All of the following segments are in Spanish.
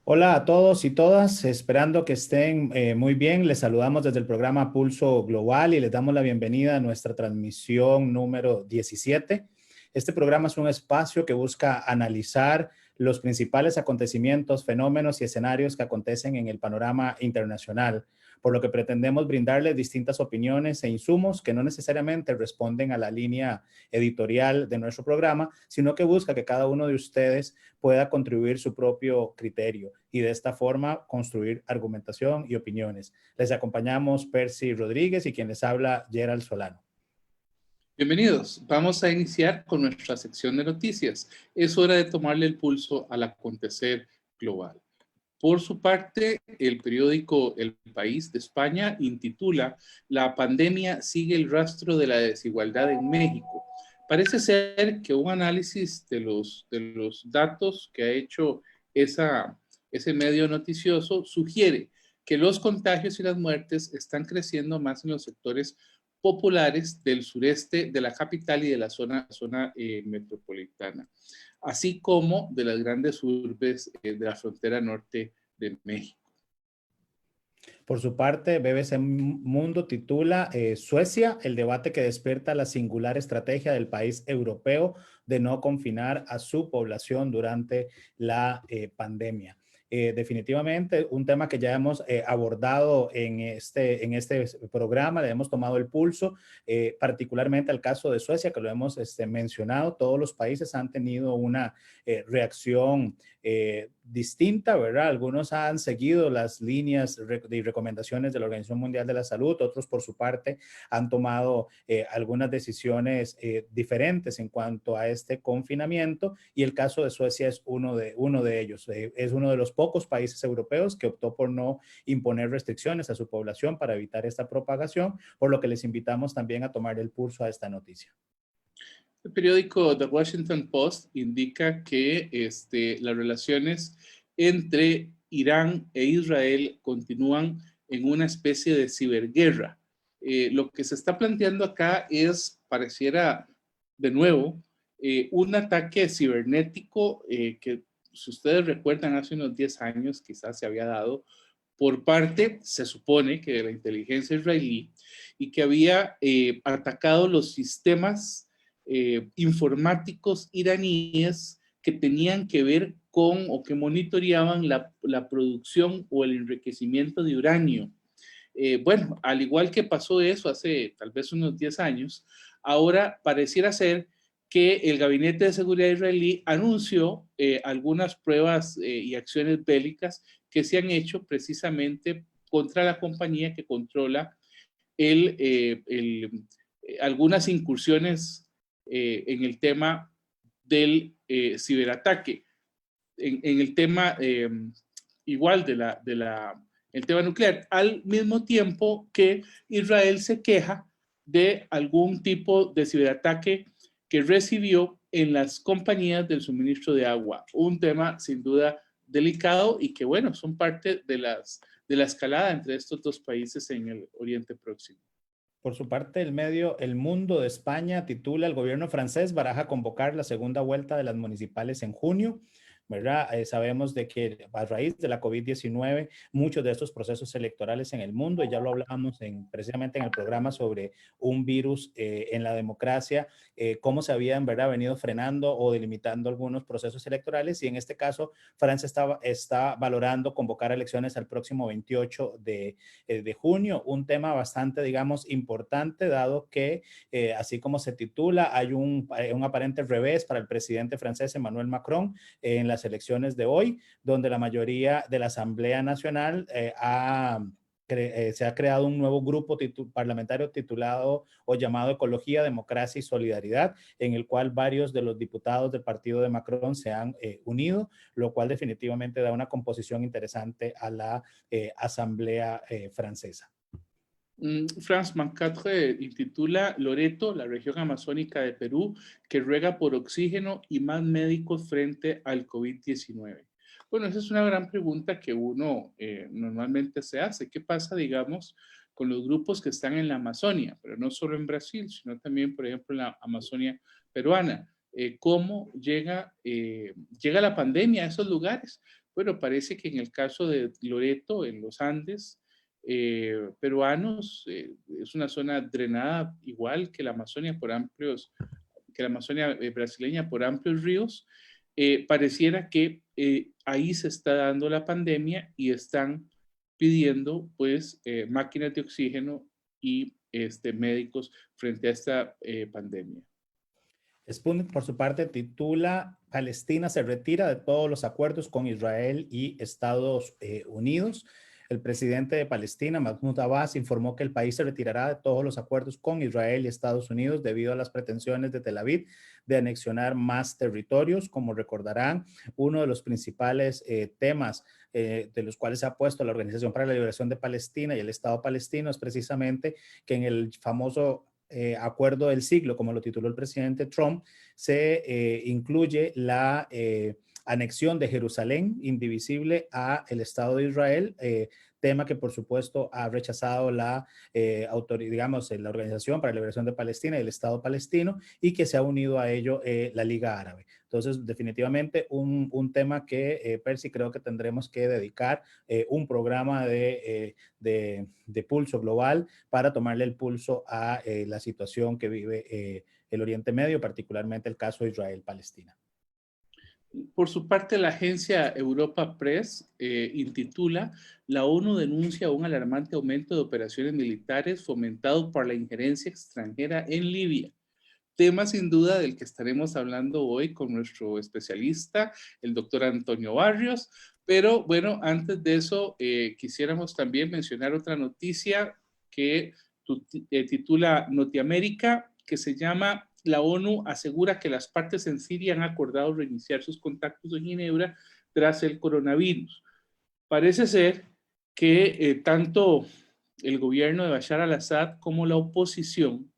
Hola a todos y todas, esperando que estén muy bien. Les saludamos desde el programa Pulso Global y les damos la bienvenida a nuestra transmisión número 17. Este programa es un espacio que busca analizar los principales acontecimientos, fenómenos y escenarios que acontecen en el panorama internacional, por lo que pretendemos brindarles distintas opiniones e insumos que no necesariamente responden a la línea editorial de nuestro programa, sino que busca que cada uno de ustedes pueda contribuir su propio criterio y de esta forma construir argumentación y opiniones. Les acompañamos Percy Rodríguez y quien les habla Gerald Solano. Bienvenidos. Vamos a iniciar con nuestra sección de noticias. Es hora de tomarle el pulso al acontecer global. Por su parte, el periódico El País de España intitula "La pandemia sigue el rastro de la desigualdad en México". Parece ser que un análisis de los datos que ha hecho ese medio noticioso sugiere que los contagios y las muertes están creciendo más en los sectores populares del sureste de la capital y de la zona metropolitana, así como de las grandes urbes de la frontera norte de México. Por su parte, BBC Mundo titula Suecia, el debate que despierta la singular estrategia del país europeo de no confinar a su población durante la pandemia. Definitivamente un tema que ya hemos abordado en este programa, le hemos tomado el pulso, particularmente al caso de Suecia, que lo hemos mencionado. Todos los países han tenido una reacción distinta, ¿verdad? Algunos han seguido las líneas y recomendaciones de la Organización Mundial de la Salud, otros por su parte han tomado algunas decisiones diferentes en cuanto a este confinamiento, y el caso de Suecia es uno de ellos. Es uno de los pocos países europeos que optó por no imponer restricciones a su población para evitar esta propagación, por lo que les invitamos también a tomar el pulso a esta noticia. El periódico The Washington Post indica que las relaciones entre Irán e Israel continúan en una especie de ciberguerra. Lo que se está planteando acá es, pareciera de nuevo, un ataque cibernético que, si ustedes recuerdan, hace unos 10 años quizás se había dado por parte, se supone, que de la inteligencia israelí, y que había atacado los sistemas informáticos iraníes que tenían que ver con o que monitoreaban la producción o el enriquecimiento de uranio. Bueno, al igual que pasó eso hace tal vez unos 10 años, ahora pareciera ser que el Gabinete de Seguridad israelí anunció algunas pruebas y acciones bélicas que se han hecho precisamente contra la compañía que controla algunas incursiones en el tema del ciberataque, en el tema igual el tema nuclear, al mismo tiempo que Israel se queja de algún tipo de ciberataque que recibió en las compañías del suministro de agua. Un tema sin duda delicado y que, bueno, son parte de la escalada entre estos dos países en el Oriente Próximo. Por su parte, el medio El Mundo de España titula: el gobierno francés baraja convocar la segunda vuelta de las municipales en junio. ¿Verdad? Sabemos de que a raíz de la COVID-19, muchos de estos procesos electorales en el mundo, y ya lo hablábamos precisamente en el programa sobre un virus en la democracia, cómo se habían, ¿verdad?, venido frenando o delimitando algunos procesos electorales, y en este caso Francia está valorando convocar elecciones al próximo 28 de junio, un tema bastante, digamos, importante, dado que, así como se titula, hay un aparente revés para el presidente francés Emmanuel Macron en las elecciones de hoy, donde la mayoría de la Asamblea Nacional se ha creado un nuevo grupo parlamentario titulado o llamado Ecología, Democracia y Solidaridad, en el cual varios de los diputados del partido de Macron se han unido, lo cual definitivamente da una composición interesante a la Asamblea francesa. France 24 intitula Loreto, la región amazónica de Perú, que ruega por oxígeno y más médicos frente al COVID-19. Bueno, esa es una gran pregunta que uno normalmente se hace. ¿Qué pasa, digamos, con los grupos que están en la Amazonia? Pero no solo en Brasil, sino también, por ejemplo, en la Amazonia peruana. ¿Cómo llega la pandemia a esos lugares? bueno, parece que en el caso de Loreto, en los Andes, peruanos, es una zona drenada igual que la Amazonia por amplios, que la Amazonia brasileña por amplios ríos. Pareciera que ahí se está dando la pandemia y están pidiendo pues máquinas de oxígeno y médicos frente a esta pandemia. Sputnik, por su parte, titula Palestina se retira de todos los acuerdos con Israel y Estados Unidos. El presidente de Palestina, Mahmoud Abbas, informó que el país se retirará de todos los acuerdos con Israel y Estados Unidos debido a las pretensiones de Tel Aviv de anexionar más territorios. Como recordarán, uno de los principales temas de los cuales se ha puesto la Organización para la Liberación de Palestina y el Estado palestino es precisamente que en el famoso acuerdo del siglo, como lo tituló el presidente Trump, se incluye la anexión de Jerusalén indivisible a el Estado de Israel, tema que por supuesto ha rechazado la digamos, la Organización para la Liberación de Palestina y el Estado palestino, y que se ha unido a ello la Liga Árabe. Entonces, definitivamente un tema que, Percy, creo que tendremos que dedicar un programa de pulso global para tomarle el pulso a la situación que vive el Oriente Medio, particularmente el caso de Israel-Palestina. Por su parte, la agencia Europa Press intitula La ONU denuncia un alarmante aumento de operaciones militares fomentado por la injerencia extranjera en Libia. Tema sin duda del que estaremos hablando hoy con nuestro especialista, el doctor Antonio Barrios. Pero bueno, antes de eso, quisiéramos también mencionar otra noticia que titula Notiamérica, que se llama La ONU asegura que las partes en Siria han acordado reiniciar sus contactos en Ginebra tras el coronavirus. Parece ser que tanto el gobierno de Bashar al-Assad como la oposición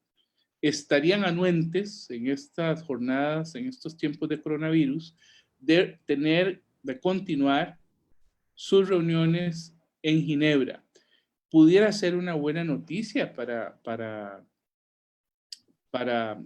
estarían anuentes en estas jornadas, en estos tiempos de coronavirus, de continuar sus reuniones en Ginebra. Pudiera ser una buena noticia para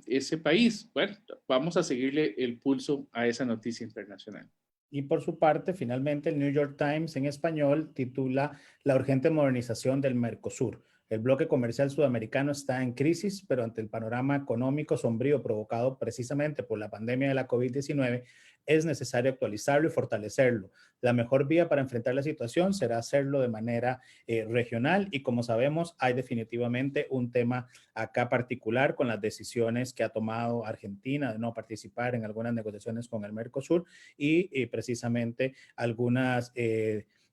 ese país. Bueno, vamos a seguirle el pulso a esa noticia internacional. Y por su parte, finalmente, el New York Times en español titula La urgente modernización del Mercosur. El bloque comercial sudamericano está en crisis, pero ante el panorama económico sombrío provocado precisamente por la pandemia de la COVID-19, es necesario actualizarlo y fortalecerlo. La mejor vía para enfrentar la situación será hacerlo de manera regional, y como sabemos, hay definitivamente un tema acá particular con las decisiones que ha tomado Argentina de no participar en algunas negociaciones con el Mercosur y precisamente algunas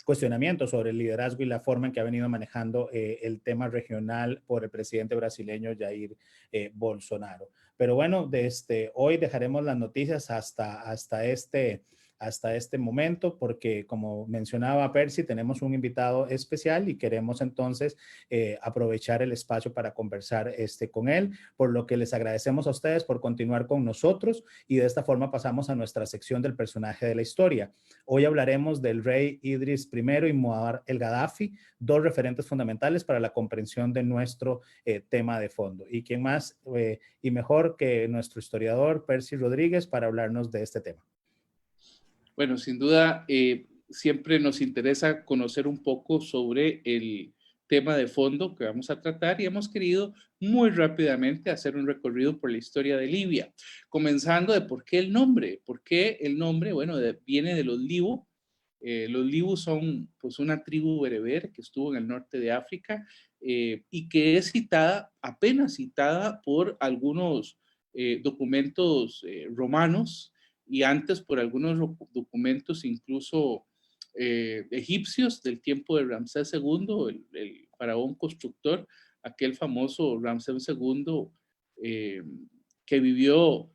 cuestionamientos sobre el liderazgo y la forma en que ha venido manejando el tema regional por el presidente brasileño Jair Bolsonaro. Pero bueno, hoy dejaremos las noticias hasta este momento, porque como mencionaba Percy, tenemos un invitado especial y queremos entonces aprovechar el espacio para conversar con él, por lo que les agradecemos a ustedes por continuar con nosotros, y de esta forma pasamos a nuestra sección del personaje de la historia. Hoy hablaremos del rey Idris I y Muammar el Gaddafi, dos referentes fundamentales para la comprensión de nuestro tema de fondo. ¿Y quién más y mejor que nuestro historiador Percy Rodríguez para hablarnos de este tema? Bueno, sin duda, siempre nos interesa conocer un poco sobre el tema de fondo que vamos a tratar, y hemos querido muy rápidamente hacer un recorrido por la historia de Libia, comenzando de por qué el nombre. ¿Por qué el nombre? Bueno, viene de los Libu. Los Libu son pues una tribu bereber que estuvo en el norte de África y que es apenas citada por algunos documentos romanos, y antes por algunos documentos incluso egipcios del tiempo de Ramsés II, el faraón constructor, aquel famoso Ramsés II eh, que vivió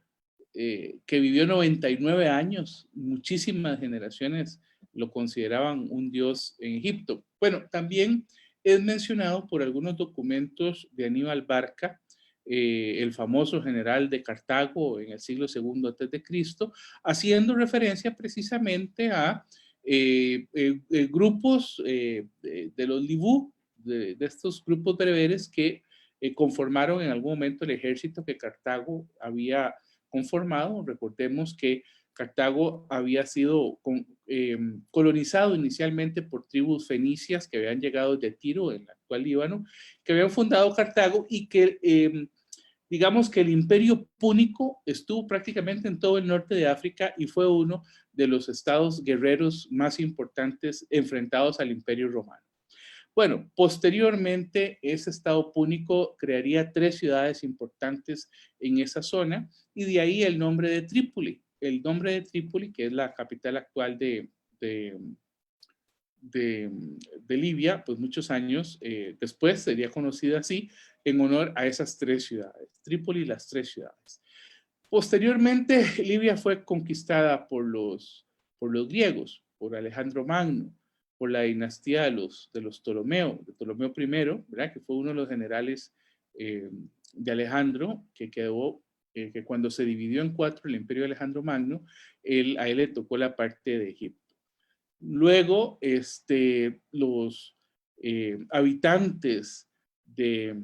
99 años, muchísimas generaciones lo consideraban un dios en Egipto. Bueno, también es mencionado por algunos documentos de Aníbal Barca, el famoso general de Cartago en el siglo II a.C., haciendo referencia precisamente a grupos de los Libú, de estos grupos bereberes que conformaron en algún momento el ejército que Cartago había conformado. Recordemos que Cartago había sido colonizado inicialmente por tribus fenicias que habían llegado de Tiro, en el actual Líbano, que habían fundado Cartago y que digamos que el imperio púnico estuvo prácticamente en todo el norte de África y fue uno de los estados guerreros más importantes enfrentados al imperio romano. Bueno, posteriormente ese estado púnico crearía 3 ciudades importantes en esa zona y de ahí el nombre de Trípoli. El nombre de Trípoli, que es la capital actual de Libia, pues muchos años después sería conocida así en honor a esas 3 ciudades. Trípoli y las 3 ciudades. Posteriormente, Libia fue conquistada por los griegos, por Alejandro Magno, por la dinastía de los Ptolomeo, de Ptolomeo I, ¿verdad? Que fue uno de los generales de Alejandro, que quedó, que cuando se dividió en 4 el imperio de Alejandro Magno, a él le tocó la parte de Egipto. Luego, los habitantes de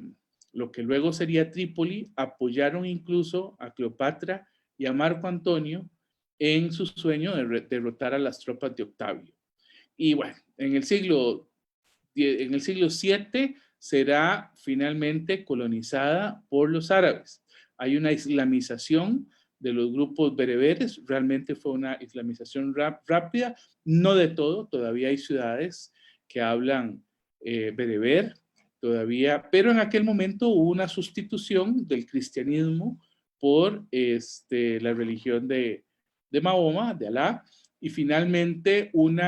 lo que luego sería Trípoli apoyaron incluso a Cleopatra y a Marco Antonio en su sueño de derrotar a las tropas de Octavio. Y bueno, en el siglo VII será finalmente colonizada por los árabes. Hay una islamización de los grupos bereberes, realmente fue una islamización rápida, no de todo, todavía hay ciudades que hablan bereber, todavía, pero en aquel momento hubo una sustitución del cristianismo por la religión de Mahoma, de Alá, y finalmente un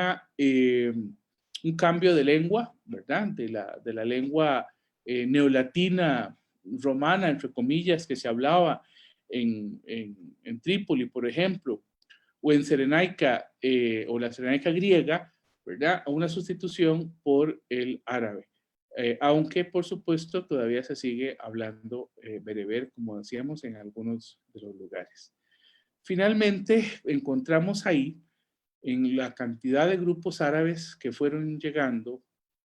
cambio de lengua, ¿verdad? De la lengua neolatina romana, entre comillas, que se hablaba en Trípoli, por ejemplo, o en Cirenaica, o la Cirenaica griega, ¿verdad? A una sustitución por el árabe. Aunque, por supuesto, todavía se sigue hablando bereber, como decíamos, en algunos de los lugares. Finalmente, encontramos ahí, en la cantidad de grupos árabes que fueron llegando,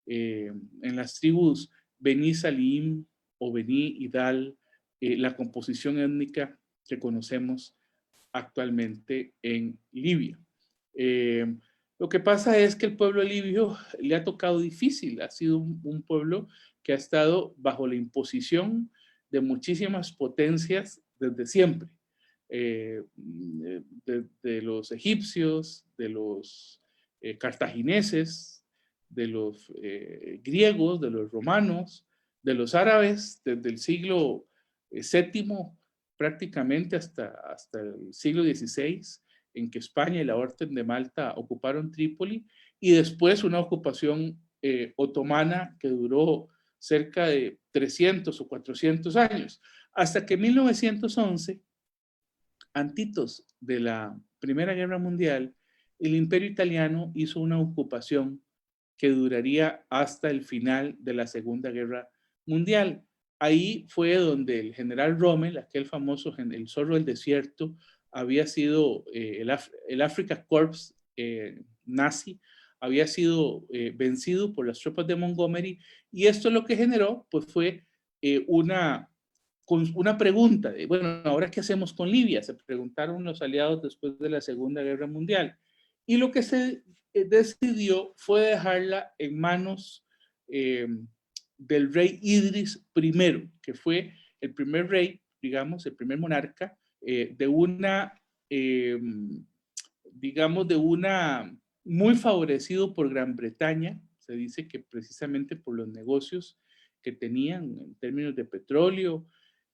en las tribus Bení Salim o Bení Idal, la composición étnica que conocemos actualmente en Libia. Lo que pasa es que el pueblo libio le ha tocado difícil, ha sido un pueblo que ha estado bajo la imposición de muchísimas potencias desde siempre. De los egipcios, de los cartagineses, de los griegos, de los romanos, de los árabes, desde el siglo VII prácticamente hasta el siglo XVI, en que España y la Orden de Malta ocuparon Trípoli, y después una ocupación otomana que duró cerca de 300 o 400 años, hasta que en 1911, antitos de la Primera Guerra Mundial, el Imperio Italiano hizo una ocupación que duraría hasta el final de la Segunda Guerra Mundial. Ahí fue donde el general Rommel, aquel famoso, el zorro del desierto, había sido, el Afrika Korps nazi, había sido vencido por las tropas de Montgomery, y esto lo que generó pues fue una pregunta de, bueno, ¿ahora qué hacemos con Libia? Se preguntaron los aliados después de la Segunda Guerra Mundial. Y lo que se decidió fue dejarla en manos del rey Idris I, que fue el primer rey, digamos, el primer monarca de una, digamos, de una, muy favorecido por Gran Bretaña. Se dice que precisamente por los negocios que tenían en términos de petróleo,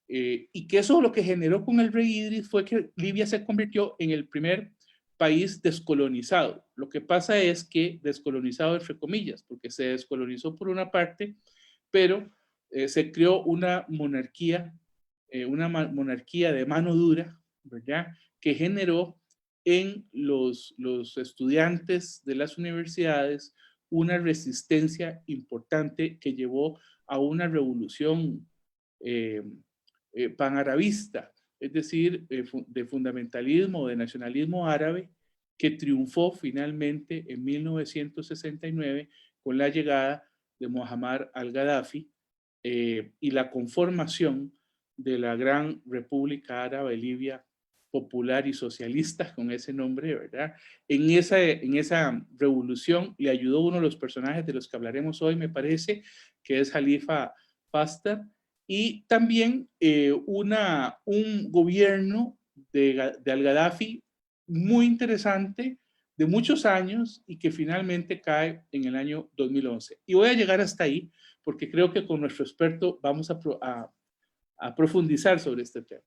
y que eso lo que generó con el rey Idris fue que Libia se convirtió en el primer país descolonizado. Lo que pasa es que descolonizado entre comillas, porque se descolonizó por una parte, pero se creó una monarquía de mano dura, ¿verdad? Que generó en los estudiantes de las universidades una resistencia importante que llevó a una revolución panarabista, es decir, de fundamentalismo, de nacionalismo árabe, que triunfó finalmente en 1969 con la llegada de Muammar al-Gaddafi y la conformación de la gran República Árabe Libia Popular y Socialista, con ese nombre, ¿verdad? En esa revolución le ayudó uno de los personajes de los que hablaremos hoy, me parece, que es Jalifa Pastar, y también un gobierno de Al-Gaddafi muy interesante, de muchos años, y que finalmente cae en el año 2011. Y voy a llegar hasta ahí, porque creo que con nuestro experto vamos a profundizar sobre este tema.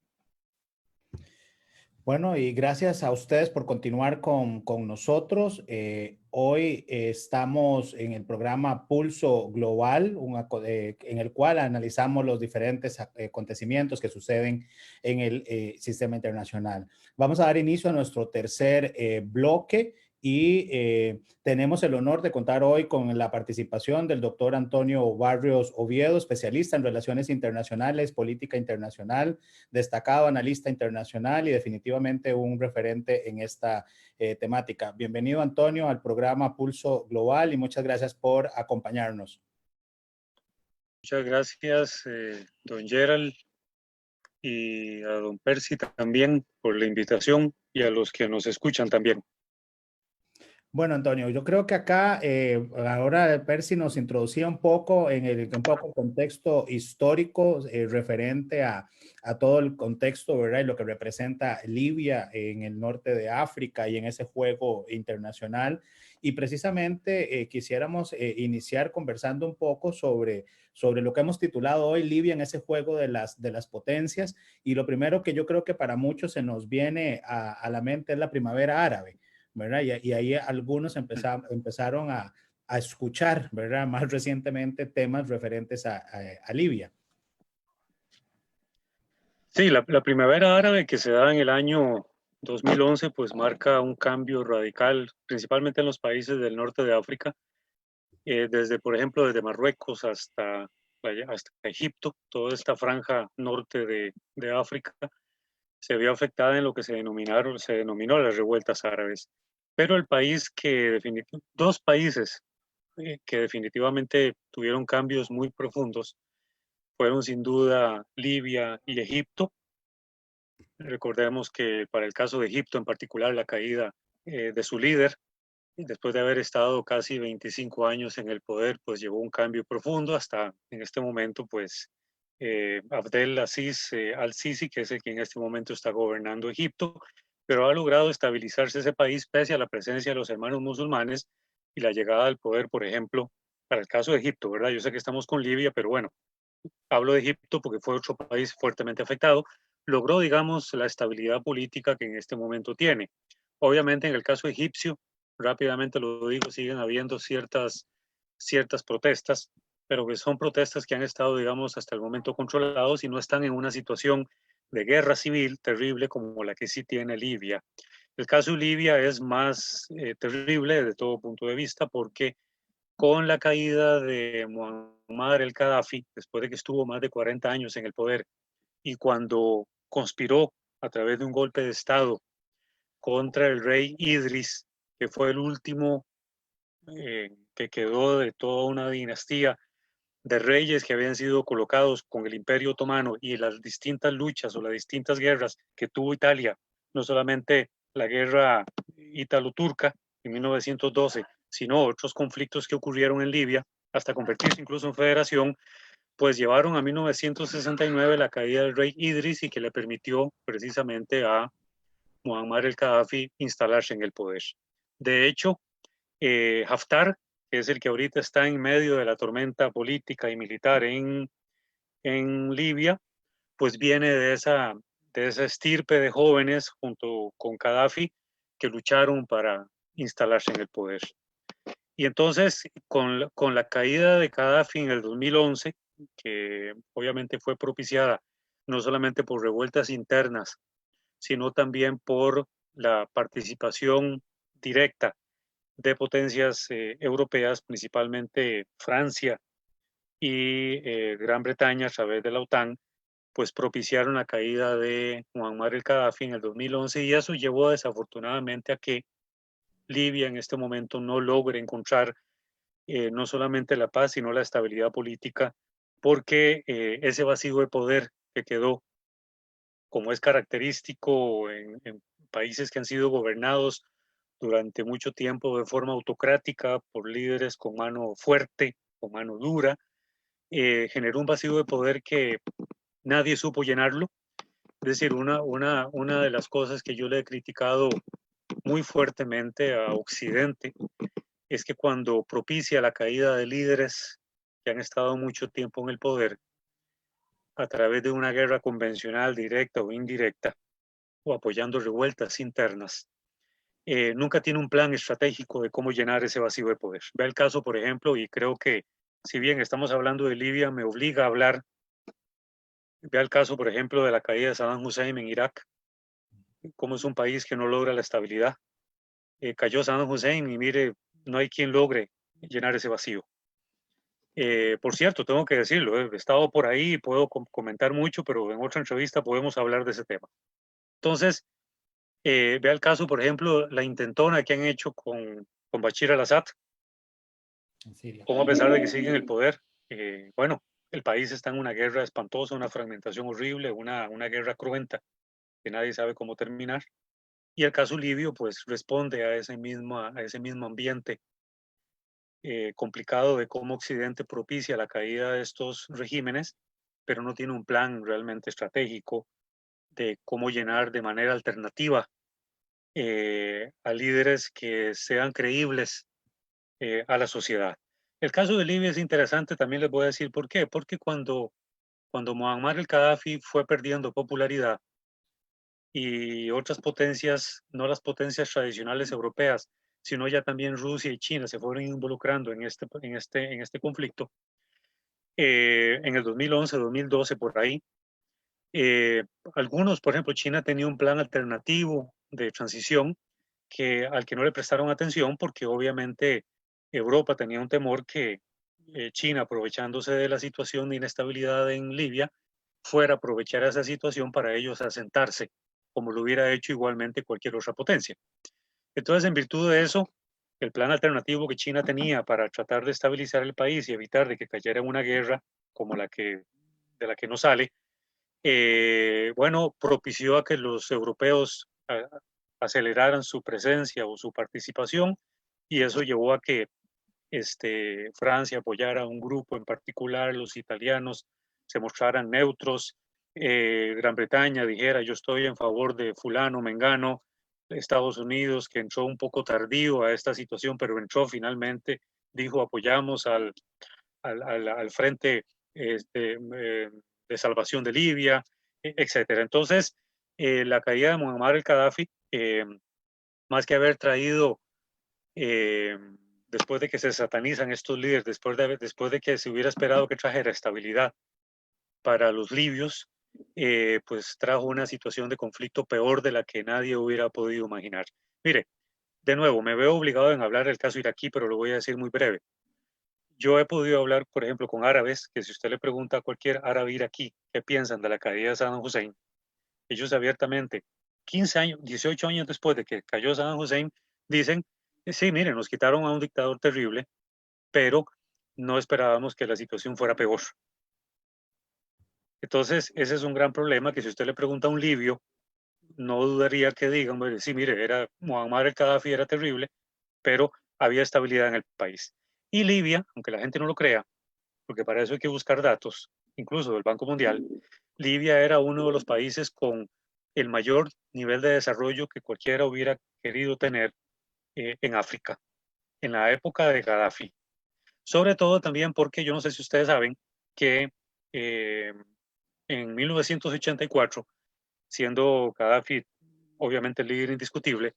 Bueno, y gracias a ustedes por continuar con nosotros. Hoy estamos en el programa Pulso Global, en el cual analizamos los diferentes acontecimientos que suceden en el sistema internacional. Vamos a dar inicio a nuestro tercer bloque y tenemos el honor de contar hoy con la participación del doctor Antonio Barrios Oviedo, especialista en relaciones internacionales, política internacional, destacado analista internacional y definitivamente un referente en esta temática. Bienvenido, Antonio, al programa Pulso Global y muchas gracias por acompañarnos. Muchas gracias, don Gerald, y a don Percy también por la invitación y a los que nos escuchan también. Bueno, Antonio, yo creo que acá ahora Percy nos introducía un poco en el contexto histórico referente a todo el contexto, ¿verdad? Y lo que representa Libia en el norte de África y en ese juego internacional. Y precisamente quisiéramos iniciar conversando un poco sobre lo que hemos titulado hoy Libia en ese juego de las potencias. Y lo primero que yo creo que para muchos se nos viene a la mente es la primavera árabe, ¿verdad? Y ahí algunos empezaron a escuchar, ¿verdad? Más recientemente temas referentes a Libia. Sí, la primavera árabe que se da en el año 2011 pues marca un cambio radical, principalmente en los países del norte de África, desde, por ejemplo, desde Marruecos hasta Egipto. Toda esta franja norte de África se vio afectada en lo que se denominó las revueltas árabes. Pero dos países que definitivamente tuvieron cambios muy profundos fueron sin duda Libia y Egipto. Recordemos que para el caso de Egipto en particular, la caída de su líder, después de haber estado casi 25 años en el poder, pues llevó un cambio profundo hasta en este momento, pues Abdel Aziz al-Sisi, que es el que en este momento está gobernando Egipto, pero ha logrado estabilizarse ese país pese a la presencia de los hermanos musulmanes y la llegada al poder, por ejemplo, para el caso de Egipto, ¿verdad? Yo sé que estamos con Libia, pero bueno, hablo de Egipto porque fue otro país fuertemente afectado, logró, digamos, la estabilidad política que en este momento tiene. Obviamente, en el caso egipcio, rápidamente lo digo, siguen habiendo ciertas protestas, pero que son protestas que han estado, digamos, hasta el momento controlados y no están en una situación de guerra civil terrible como la que sí tiene Libia. El caso de Libia es más terrible desde todo punto de vista porque con la caída de Muammar el-Gaddafi, después de que estuvo más de 40 años en el poder, y cuando conspiró a través de un golpe de Estado contra el rey Idris, que fue el último que quedó de toda una dinastía de reyes que habían sido colocados con el Imperio Otomano y las distintas luchas o las distintas guerras que tuvo Italia, no solamente la guerra ítalo-turca en 1912, sino otros conflictos que ocurrieron en Libia, hasta convertirse incluso en federación, pues llevaron a 1969 la caída del rey Idris y que le permitió precisamente a Muammar el-Gaddafi instalarse en el poder. De hecho, Haftar, que es el que ahorita está en medio de la tormenta política y militar en Libia, pues viene de esa estirpe de jóvenes junto con Gaddafi que lucharon para instalarse en el poder. Y entonces, con la caída de Gaddafi en el 2011, que obviamente fue propiciada no solamente por revueltas internas, sino también por la participación directa de potencias europeas, principalmente Francia y Gran Bretaña a través de la OTAN, pues propiciaron la caída de Muammar el-Gaddafi en el 2011 y eso llevó desafortunadamente a que Libia en este momento no logre encontrar no solamente la paz, sino la estabilidad política, porque ese vacío de poder que quedó como es característico en países que han sido gobernados durante mucho tiempo de forma autocrática por líderes con mano fuerte, con mano dura, generó un vacío de poder que nadie supo llenarlo. Es decir, una de las cosas que yo le he criticado muy fuertemente a Occidente es que cuando propicia la caída de líderes que han estado mucho tiempo en el poder a través de una guerra convencional, directa o indirecta, o apoyando revueltas internas, nunca tiene un plan estratégico de cómo llenar ese vacío de poder. Vea el caso, por ejemplo, y creo que si bien estamos hablando de Libia, me obliga a hablar. Vea el caso, por ejemplo, de la caída de Saddam Hussein en Irak, cómo es un país que no logra la estabilidad. Cayó Saddam Hussein y mire, no hay quien logre llenar ese vacío. Por cierto, tengo que decirlo, he estado por ahí y puedo comentar mucho, pero en otra entrevista podemos hablar de ese tema. Entonces, vea el caso, por ejemplo, la intentona que han hecho con Bashir al-Assad, En Siria. como a pesar de que siguen el poder, bueno, el país está en una guerra espantosa, una fragmentación horrible, una guerra cruenta que nadie sabe cómo terminar. Y el caso libio, pues, responde a ese mismo ambiente complicado de cómo Occidente propicia la caída de estos regímenes, pero no tiene un plan realmente estratégico de cómo llenar de manera alternativa a líderes que sean creíbles a la sociedad. El caso de Libia es interesante, también les voy a decir por qué. Porque cuando Muammar el-Gaddafi fue perdiendo popularidad y otras potencias, no las potencias tradicionales europeas, sino ya también Rusia y China se fueron involucrando en este conflicto, en el 2011, 2012, por ahí, eh, algunos, por ejemplo, China tenía un plan alternativo de transición al que no le prestaron atención porque obviamente Europa tenía un temor que China, aprovechándose de la situación de inestabilidad en Libia, fuera a aprovechar esa situación para ellos asentarse, como lo hubiera hecho igualmente cualquier otra potencia. Entonces, en virtud de eso, el plan alternativo que China tenía para tratar de estabilizar el país y evitar de que cayera en una guerra como de la que no sale, bueno, propició a que los europeos aceleraran su presencia o su participación, y eso llevó a que Francia apoyara a un grupo en particular, los italianos se mostraran neutros, Gran Bretaña dijera yo estoy en favor de fulano, mengano, Estados Unidos, que entró un poco tardío a esta situación, pero entró finalmente, dijo apoyamos al frente de salvación de Libia, etcétera. Entonces, la caída de Muammar el-Gaddafi, más que haber traído, después de que se satanizan estos líderes, después de que se hubiera esperado que trajera estabilidad para los libios, pues trajo una situación de conflicto peor de la que nadie hubiera podido imaginar. Mire, de nuevo, me veo obligado en hablar del caso iraquí, pero lo voy a decir muy breve. Yo he podido hablar, por ejemplo, con árabes, que si usted le pregunta a cualquier árabe iraquí qué piensan de la caída de Saddam Hussein, ellos abiertamente, 15 años, 18 años después de que cayó Saddam Hussein, dicen, sí, miren, nos quitaron a un dictador terrible, pero no esperábamos que la situación fuera peor. Entonces, ese es un gran problema que si usted le pregunta a un libio, no dudaría que digan, bueno, sí, mire, Muammar el-Gaddafi era terrible, pero había estabilidad en el país. Y Libia, aunque la gente no lo crea, porque para eso hay que buscar datos, incluso del Banco Mundial, Libia era uno de los países con el mayor nivel de desarrollo que cualquiera hubiera querido tener en África, en la época de Gaddafi. Sobre todo también porque yo no sé si ustedes saben que eh, en 1984, siendo Gaddafi obviamente el líder indiscutible,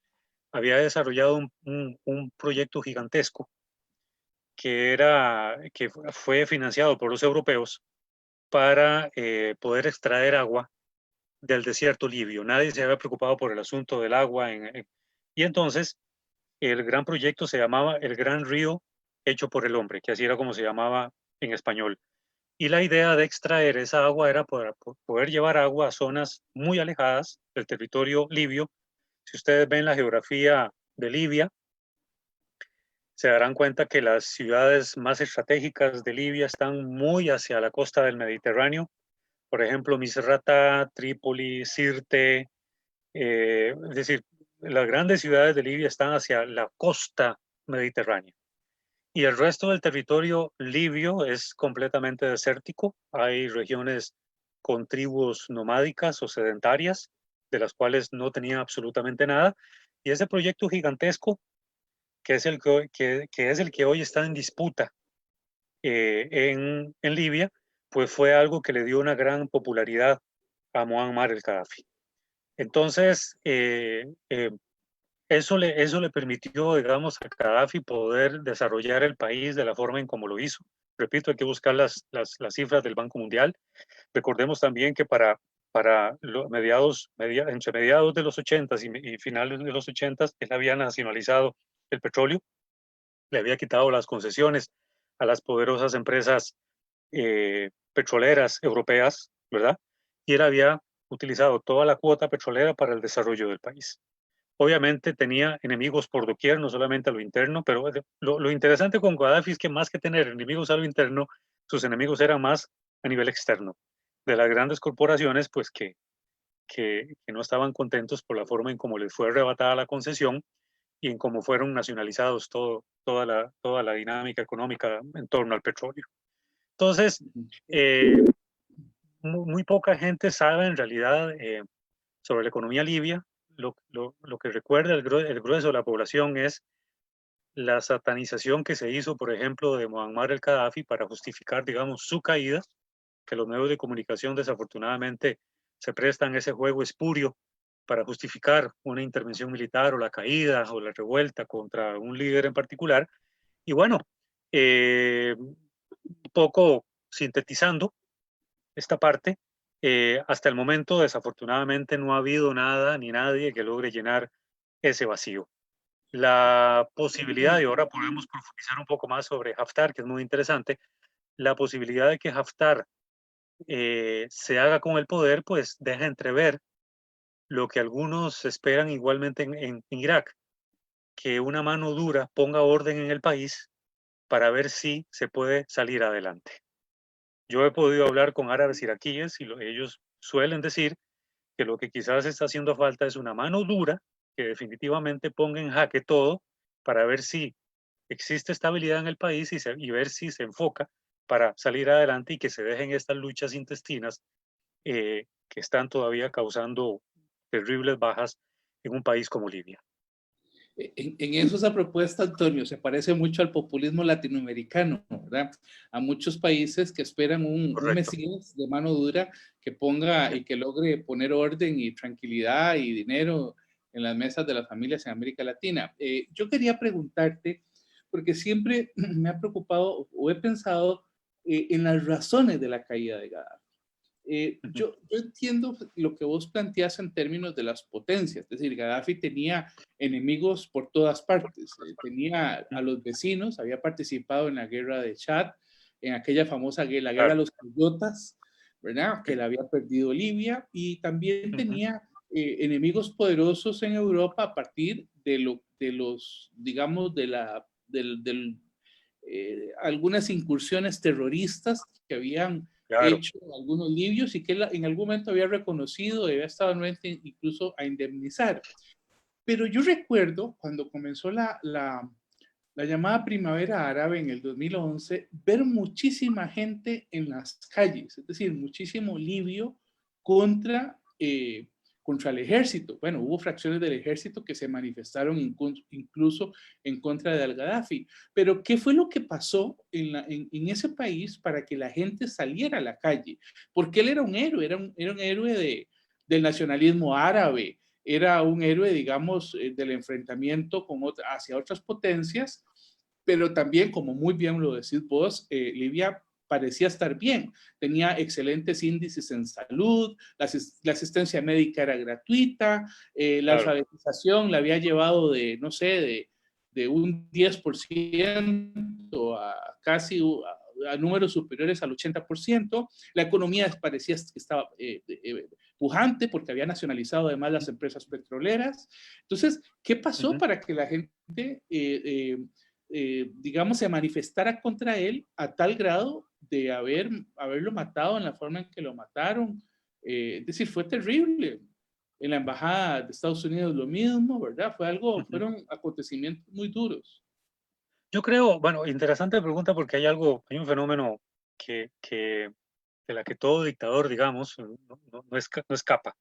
había desarrollado un proyecto gigantesco que fue financiado por los europeos para poder extraer agua del desierto libio. Nadie se había preocupado por el asunto del agua. Y entonces el gran proyecto se llamaba el Gran Río Hecho por el Hombre, que así era como se llamaba en español. Y la idea de extraer esa agua era poder llevar agua a zonas muy alejadas del territorio libio. Si ustedes ven la geografía de Libia, se darán cuenta que las ciudades más estratégicas de Libia están muy hacia la costa del Mediterráneo, por ejemplo, Misrata, Trípoli, Sirte, es decir, las grandes ciudades de Libia están hacia la costa mediterránea. Y el resto del territorio libio es completamente desértico. Hay regiones con tribus nomádicas o sedentarias, de las cuales no tenían absolutamente nada. Y ese proyecto gigantesco, que es el que hoy está en disputa en Libia, pues fue algo que le dio una gran popularidad a Muammar el Gaddafi. Entonces, eso le permitió, digamos, a Gaddafi poder desarrollar el país de la forma en como lo hizo. Repito, hay que buscar las cifras del Banco Mundial. Recordemos también que entre mediados de los 80s y finales de los 80s, él había nacionalizado el petróleo, le había quitado las concesiones a las poderosas empresas petroleras europeas, ¿verdad? Y él había utilizado toda la cuota petrolera para el desarrollo del país. Obviamente tenía enemigos por doquier, no solamente a lo interno, pero lo interesante con Gaddafi es que más que tener enemigos a lo interno, sus enemigos eran más a nivel externo, de las grandes corporaciones, pues que no estaban contentos por la forma en cómo les fue arrebatada la concesión y en cómo fueron nacionalizados toda la dinámica económica en torno al petróleo. Entonces, muy poca gente sabe en realidad sobre la economía libia. Lo que recuerda el grueso de la población es la satanización que se hizo, por ejemplo, de Muammar el Gaddafi para justificar, digamos, su caída, que los medios de comunicación desafortunadamente se prestan a ese juego espurio para justificar una intervención militar o la caída o la revuelta contra un líder en particular. Y bueno, un poco sintetizando esta parte, hasta el momento desafortunadamente no ha habido nada ni nadie que logre llenar ese vacío. La posibilidad, y ahora podemos profundizar un poco más sobre Haftar, que es muy interesante, la posibilidad de que Haftar se haga con el poder, pues deja entrever lo que algunos esperan igualmente en Irak, que una mano dura ponga orden en el país para ver si se puede salir adelante. Yo he podido hablar con árabes iraquíes y ellos suelen decir que lo que quizás está haciendo falta es una mano dura que definitivamente ponga en jaque todo para ver si existe estabilidad en el país y ver si se enfoca para salir adelante y que se dejen estas luchas intestinas que están todavía causando terribles bajas en un país como Libia. En eso esa propuesta, Antonio, se parece mucho al populismo latinoamericano, ¿verdad? A muchos países que esperan un mesías de mano dura que ponga y que logre poner orden y tranquilidad y dinero en las mesas de las familias en América Latina. Yo quería preguntarte, porque siempre me ha preocupado o he pensado en las razones de la caída de Gaddafi. Yo entiendo lo que vos planteás en términos de las potencias, es decir, Gaddafi tenía enemigos por todas partes, tenía a los vecinos, había participado en la guerra de Chad, en aquella famosa guerra, la guerra de los coyotas, ¿verdad? Que la había perdido Libia, y también tenía enemigos poderosos en Europa a partir de los digamos, algunas incursiones terroristas que habían hecho algunos libios y que él en algún momento había reconocido y había estado anuente incluso a indemnizar. Pero yo recuerdo cuando comenzó la llamada primavera árabe en el 2011, ver muchísima gente en las calles, es decir, muchísimo libio contra el ejército. Bueno, hubo fracciones del ejército que se manifestaron incluso en contra de al-Gaddafi. Pero, ¿qué fue lo que pasó en ese país para que la gente saliera a la calle? Porque él era un héroe, era un héroe del nacionalismo árabe, era un héroe, digamos, del enfrentamiento hacia otras potencias, pero también, como muy bien lo decís vos, Libia parecía estar bien, tenía excelentes índices en salud, la asistencia médica era gratuita, la alfabetización la había llevado de, no sé, de un 10% a casi a números superiores al 80%, la economía parecía que estaba pujante porque había nacionalizado además las empresas petroleras. Entonces, ¿qué pasó para que la gente, digamos, se manifestara contra él a tal grado de haberlo matado en la forma en que lo mataron. Es decir, fue terrible. En la embajada de Estados Unidos lo mismo, ¿verdad? Fueron acontecimientos muy duros. Yo creo, bueno, interesante pregunta porque hay un fenómeno de la que todo dictador, digamos, no escapa.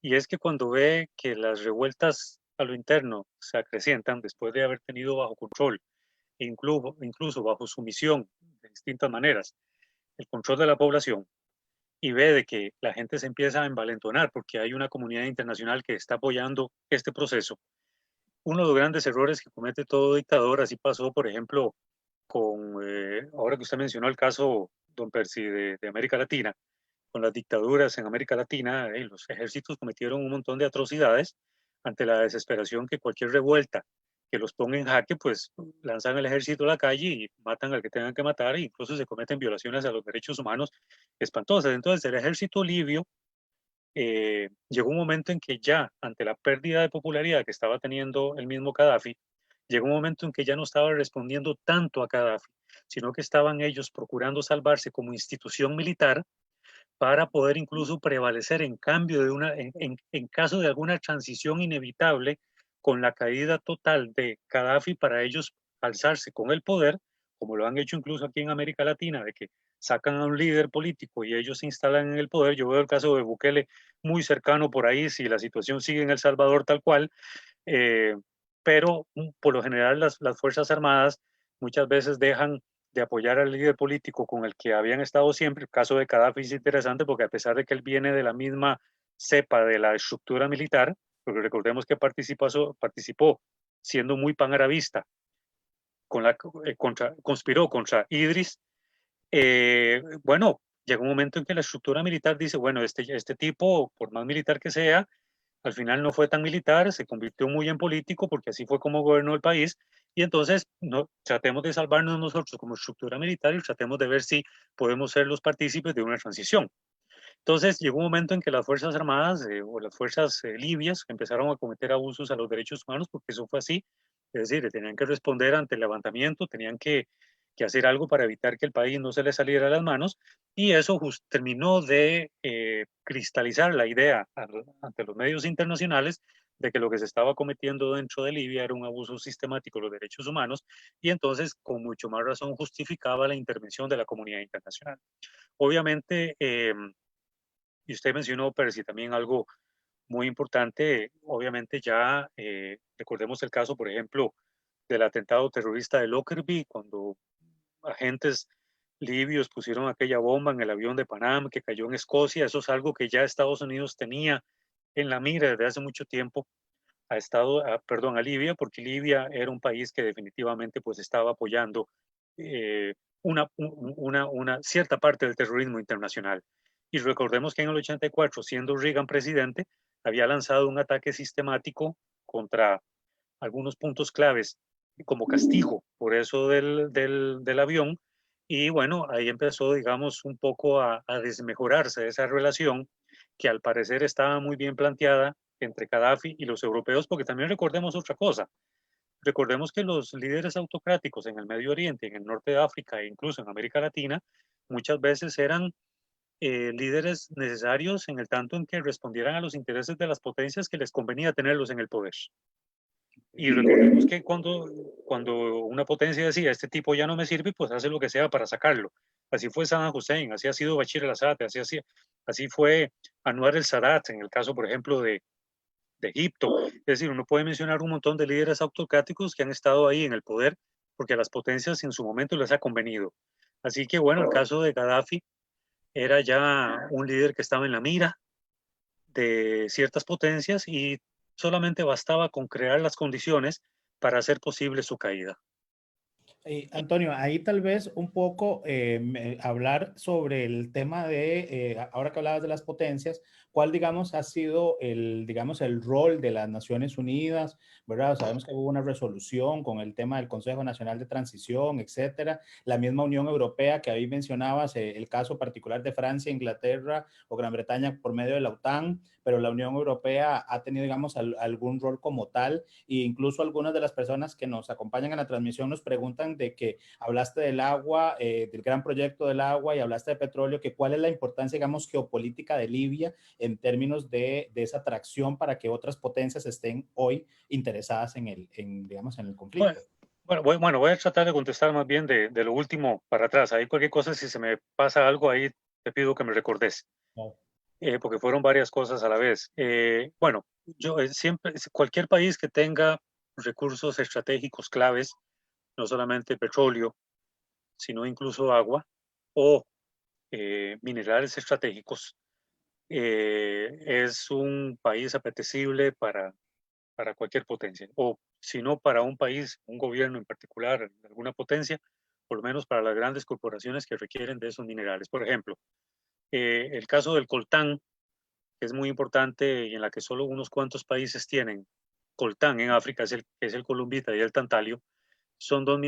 Y es que cuando ve que las revueltas a lo interno se acrecientan después de haber tenido bajo control, e incluso bajo sumisión, de distintas maneras, el control de la población, y ve de que la gente se empieza a envalentonar porque hay una comunidad internacional que está apoyando este proceso. Uno de los grandes errores que comete todo dictador, así pasó, por ejemplo, ahora que usted mencionó el caso, don Percy, de América Latina, con las dictaduras en América Latina, los ejércitos cometieron un montón de atrocidades ante la desesperación que cualquier revuelta que los ponga en jaque, pues lanzan el ejército a la calle y matan al que tengan que matar, e incluso se cometen violaciones a los derechos humanos espantosas. Entonces, el ejército libio llegó un momento en que ya, ante la pérdida de popularidad que estaba teniendo el mismo Gaddafi, llegó un momento en que ya no estaba respondiendo tanto a Gaddafi, sino que estaban ellos procurando salvarse como institución militar para poder incluso prevalecer en cambio en caso de alguna transición inevitable con la caída total de Gaddafi, para ellos alzarse con el poder, como lo han hecho incluso aquí en América Latina, de que sacan a un líder político y ellos se instalan en el poder. Yo veo el caso de Bukele muy cercano por ahí, si la situación sigue en El Salvador tal cual, eh, pero por lo general las Fuerzas Armadas muchas veces dejan de apoyar al líder político con el que habían estado siempre. El caso de Gaddafi es interesante porque a pesar de que él viene de la misma cepa de la estructura militar, porque recordemos que participó siendo muy panarabista, conspiró contra Idris, bueno, llega un momento en que la estructura militar dice, bueno, este tipo, por más militar que sea, al final no fue tan militar, se convirtió muy en político porque así fue como gobernó el país. Y entonces tratemos de salvarnos nosotros como estructura militar y tratemos de ver si podemos ser los partícipes de una transición. Entonces llegó un momento en que las Fuerzas Armadas o las fuerzas libias empezaron a cometer abusos a los derechos humanos, porque eso fue así. Es decir, tenían que responder ante el levantamiento, tenían que hacer algo para evitar que el país no se le saliera de las manos, y eso terminó de cristalizar la idea ante los medios internacionales de que lo que se estaba cometiendo dentro de Libia era un abuso sistemático de los derechos humanos, y entonces con mucho más razón justificaba la intervención de la comunidad internacional. Obviamente, y usted mencionó, Percy, también algo muy importante, obviamente ya recordemos el caso, por ejemplo, del atentado terrorista de Lockerbie, cuando agentes libios pusieron aquella bomba en el avión de Panam que cayó en Escocia. Eso es algo que ya Estados Unidos tenía en la mira desde hace mucho tiempo a Libia, porque Libia era un país que definitivamente pues estaba apoyando eh, una cierta parte del terrorismo internacional. Y recordemos que en el 84, siendo Reagan presidente, había lanzado un ataque sistemático contra algunos puntos claves como castigo por eso del avión. Y bueno, ahí empezó, digamos, un poco a desmejorarse esa relación que al parecer estaba muy bien planteada entre Gaddafi y los europeos, porque también recordemos otra cosa. Recordemos que los líderes autocráticos en el Medio Oriente, en el norte de África e incluso en América Latina, muchas veces eran líderes necesarios en el tanto en que respondieran a los intereses de las potencias que les convenía tenerlos en el poder. Y recordemos que cuando una potencia decía, este tipo ya no me sirve, pues hace lo que sea para sacarlo. Así fue Saddam Hussein, así ha sido Bashir al-Assad, así fue Anwar el-Sadat, en el caso, por ejemplo, de Egipto. Es decir, uno puede mencionar un montón de líderes autocráticos que han estado ahí en el poder porque a las potencias en su momento les ha convenido. Así que, bueno, el caso de Gaddafi era ya un líder que estaba en la mira de ciertas potencias y solamente bastaba con crear las condiciones para hacer posible su caída. Antonio, ahí tal vez un poco hablar sobre el tema de, ahora que hablabas de las potencias, ¿cuál, digamos, ha sido digamos, el rol de las Naciones Unidas, ¿verdad? Sabemos que hubo una resolución con el tema del Consejo Nacional de Transición, etcétera. La misma Unión Europea que ahí mencionabas, el caso particular de Francia, Inglaterra o Gran Bretaña por medio de la OTAN, pero la Unión Europea ha tenido, digamos, algún rol como tal, e incluso algunas de las personas que nos acompañan en la transmisión nos preguntan de que hablaste del agua, del gran proyecto del agua y hablaste de petróleo, que cuál es la importancia, digamos, geopolítica de Libia en términos de esa atracción para que otras potencias estén hoy interesadas digamos, en el conflicto. Bueno, voy a tratar de contestar más bien de lo último para atrás. Ahí cualquier cosa, si se me pasa algo ahí, te pido que me recordes. No. Porque fueron varias cosas a la vez. Bueno, yo siempre, cualquier país que tenga recursos estratégicos claves, no solamente petróleo, sino incluso agua o minerales estratégicos, es un país apetecible para cualquier potencia, o si no para un país, un gobierno en particular, alguna potencia, por lo menos para las grandes corporaciones que requieren de esos minerales. Por ejemplo, el caso del coltán, que es muy importante y en la que solo unos cuantos países tienen coltán en África, es el columbita y el tantalio, son dos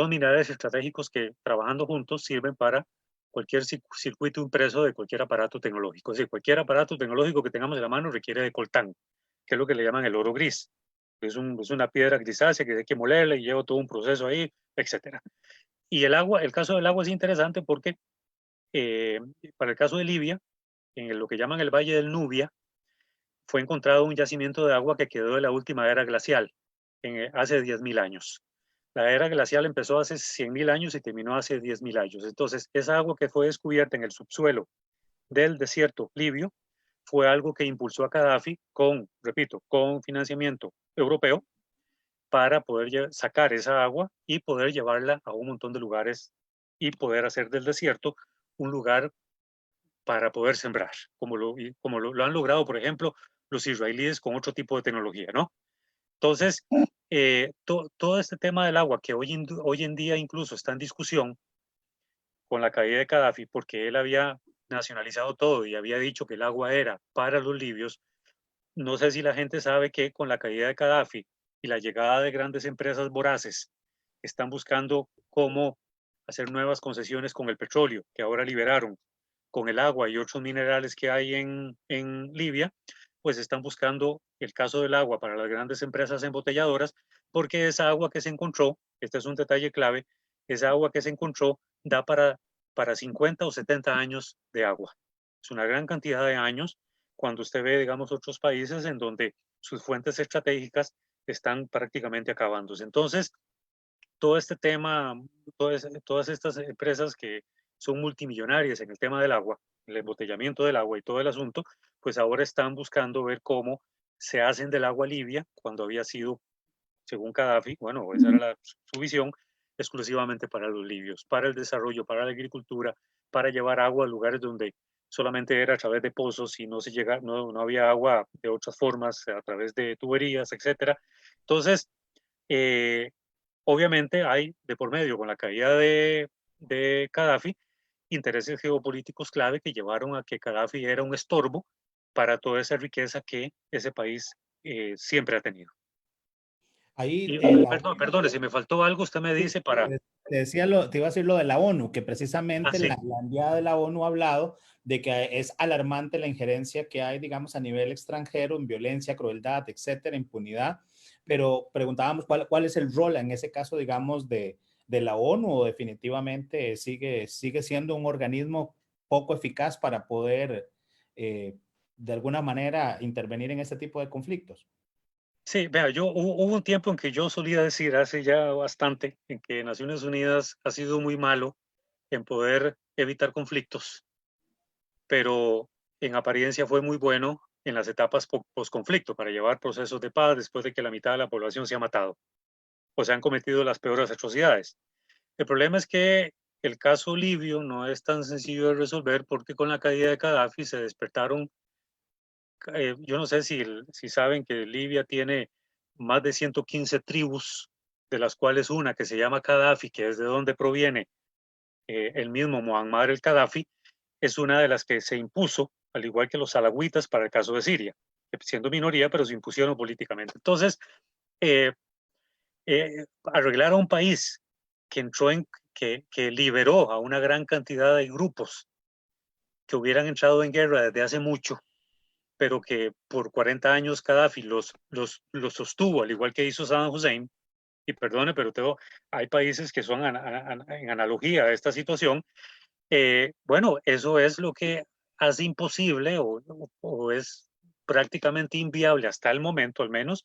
minerales estratégicos que trabajando juntos sirven para cualquier circuito impreso de cualquier aparato tecnológico. Es decir, cualquier aparato tecnológico que tengamos en la mano requiere de coltán, que es lo que le llaman el oro gris. Es una piedra grisácea que hay que molerla y lleva todo un proceso ahí, etc. Y el agua, el caso del agua es interesante porque para el caso de Libia, en lo que llaman el Valle del Nubia, fue encontrado un yacimiento de agua que quedó de la última era glacial, hace 10.000 años. La era glacial empezó hace 100.000 años y terminó hace 10.000 años. Entonces, esa agua que fue descubierta en el subsuelo del desierto libio fue algo que impulsó a Gaddafi repito, con financiamiento europeo para poder sacar esa agua y poder llevarla a un montón de lugares y poder hacer del desierto un lugar para poder sembrar, como lo han logrado, por ejemplo, los israelíes con otro tipo de tecnología, ¿no? Entonces, todo este tema del agua, que hoy en día incluso está en discusión con la caída de Gaddafi, porque él había nacionalizado todo y había dicho que el agua era para los libios, no sé si la gente sabe que con la caída de Gaddafi y la llegada de grandes empresas voraces, están buscando cómo hacer nuevas concesiones con el petróleo, que ahora liberaron, con el agua y otros minerales que hay en Libia, pues están buscando el caso del agua para las grandes empresas embotelladoras, porque esa agua que se encontró, este es un detalle clave, esa agua que se encontró da para 50 o 70 años de agua. Es una gran cantidad de años cuando usted ve, digamos, otros países en donde sus fuentes estratégicas están prácticamente acabándose. Entonces, todo este tema, todas estas empresas que son multimillonarias en el tema del agua, el embotellamiento del agua y todo el asunto, pues ahora están buscando ver cómo se hacen del agua libia cuando había sido, según Gaddafi, bueno, esa era su visión, exclusivamente para los libios, para el desarrollo, para la agricultura, para llevar agua a lugares donde solamente era a través de pozos y no había agua de otras formas, a través de tuberías, etc. Entonces, obviamente hay de por medio con la caída de Gaddafi intereses geopolíticos clave que llevaron a que Gaddafi era un estorbo para toda esa riqueza que ese país siempre ha tenido. Ahí, Perdone, si me faltó algo, usted me dice para... te decía te iba a decir lo de la ONU, que precisamente sí. la enviada de la ONU ha hablado de que es alarmante la injerencia que hay, digamos, a nivel extranjero en violencia, crueldad, etcétera, impunidad. Pero preguntábamos cuál es el rol en ese caso, digamos, de la ONU, o definitivamente sigue siendo un organismo poco eficaz para poder, de alguna manera, intervenir en este tipo de conflictos. Sí, vea, hubo un tiempo en que yo solía decir, hace ya bastante, en que Naciones Unidas ha sido muy malo en poder evitar conflictos, pero en apariencia fue muy bueno en las etapas post-conflicto para llevar procesos de paz después de que la mitad de la población se ha matado o se han cometido las peores atrocidades. El problema es que el caso libio no es tan sencillo de resolver porque con la caída de Gaddafi se despertaron, yo no sé si saben que Libia tiene más de 115 tribus, de las cuales una que se llama Gaddafi, que es de donde proviene el mismo Muammar el Gaddafi, es una de las que se impuso al igual que los alawitas para el caso de Siria, siendo minoría, pero se impusieron políticamente. Entonces, arreglar a un país que entró que liberó a una gran cantidad de grupos que hubieran entrado en guerra desde hace mucho, pero que por 40 años Gaddafi los sostuvo, al igual que hizo Saddam Hussein. Y perdone, pero hay países que son en analogía a esta situación. Bueno, eso es lo que hace imposible o es prácticamente inviable hasta el momento, al menos,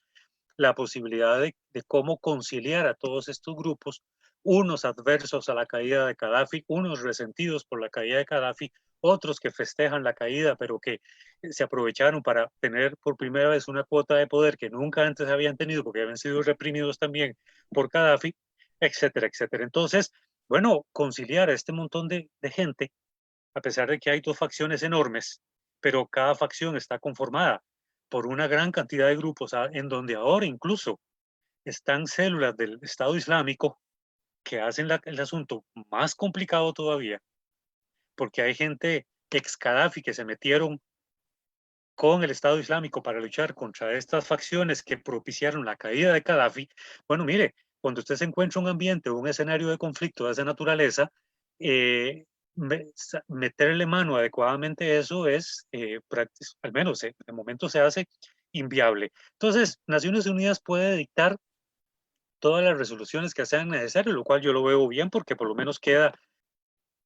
la posibilidad de cómo conciliar a todos estos grupos, unos adversos a la caída de Gaddafi, unos resentidos por la caída de Gaddafi, otros que festejan la caída, pero que se aprovecharon para tener por primera vez una cuota de poder que nunca antes habían tenido porque habían sido reprimidos también por Gaddafi, etcétera, etcétera. Entonces, bueno, conciliar a este montón de gente, a pesar de que hay dos facciones enormes, pero cada facción está conformada por una gran cantidad de grupos, en donde ahora incluso están células del Estado Islámico que hacen el asunto más complicado todavía, porque hay gente ex Gaddafi que se metieron con el Estado Islámico para luchar contra estas facciones que propiciaron la caída de Gaddafi. Bueno, mire, cuando usted se encuentra en un ambiente o un escenario de conflicto de esa naturaleza, meterle mano adecuadamente a eso es, al menos de momento se hace inviable. Entonces, Naciones Unidas puede dictar todas las resoluciones que sean necesarias, lo cual yo lo veo bien porque por lo menos queda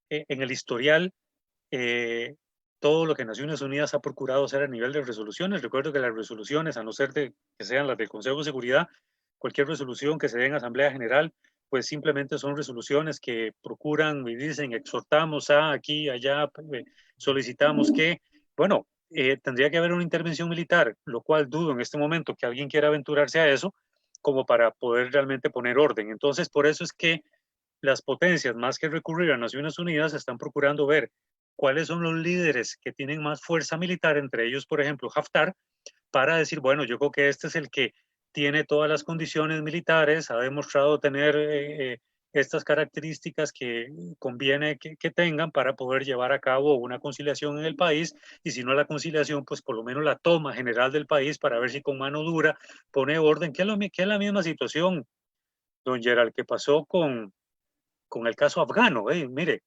en el historial todo lo que Naciones Unidas ha procurado hacer a nivel de resoluciones. Recuerdo que las resoluciones, a no ser que sean las del Consejo de Seguridad, cualquier resolución que se dé en Asamblea General, pues simplemente son resoluciones que procuran y dicen, exhortamos a aquí, allá, solicitamos que, bueno, tendría que haber una intervención militar, lo cual dudo en este momento que alguien quiera aventurarse a eso, como para poder realmente poner orden. Entonces, por eso es que las potencias, más que recurrir a Naciones Unidas, están procurando ver cuáles son los líderes que tienen más fuerza militar, entre ellos, por ejemplo, Haftar, para decir, bueno, yo creo que este es el que tiene todas las condiciones militares, ha demostrado tener estas características que conviene que tengan para poder llevar a cabo una conciliación en el país, y si no la conciliación, pues por lo menos la toma general del país para ver si con mano dura pone orden, que es la misma situación, don Gerald, que pasó con el caso afgano. Mire,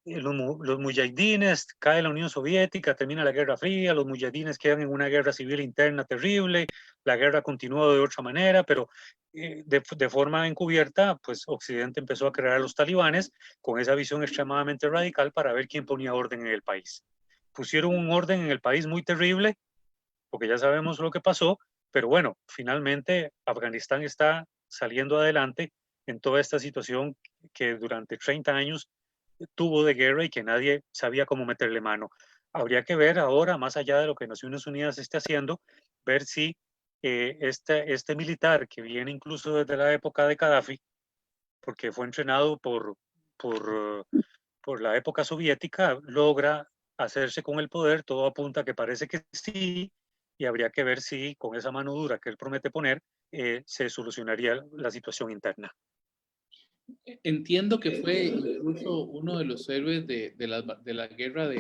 los mujahidines, cae la Unión Soviética, termina la Guerra Fría, los mujahidines quedan en una guerra civil interna terrible, la guerra continuó de otra manera, pero de forma encubierta, pues Occidente empezó a crear a los talibanes con esa visión extremadamente radical para ver quién ponía orden en el país. Pusieron un orden en el país muy terrible, porque ya sabemos lo que pasó, pero bueno, finalmente Afganistán está saliendo adelante en toda esta situación que durante 30 años tuvo de guerra y que nadie sabía cómo meterle mano. Habría que ver ahora, más allá de lo que Naciones Unidas esté haciendo, ver si este militar que viene incluso desde la época de Gaddafi, porque fue entrenado por la época soviética, logra hacerse con el poder. Todo apunta que parece que sí, y habría que ver si con esa mano dura que él promete poner se solucionaría la situación interna. Entiendo que fue incluso uno de los héroes de la guerra de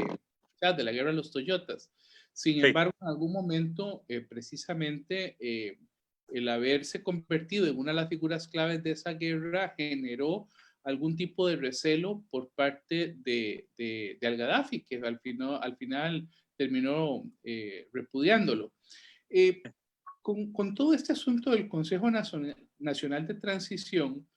la guerra de los Toyotas. Sin embargo, en algún momento, precisamente, el haberse convertido en una de las figuras claves de esa guerra generó algún tipo de recelo por parte de al-Gaddafi, que al final terminó repudiándolo. Con todo este asunto del Consejo Nacional de Transición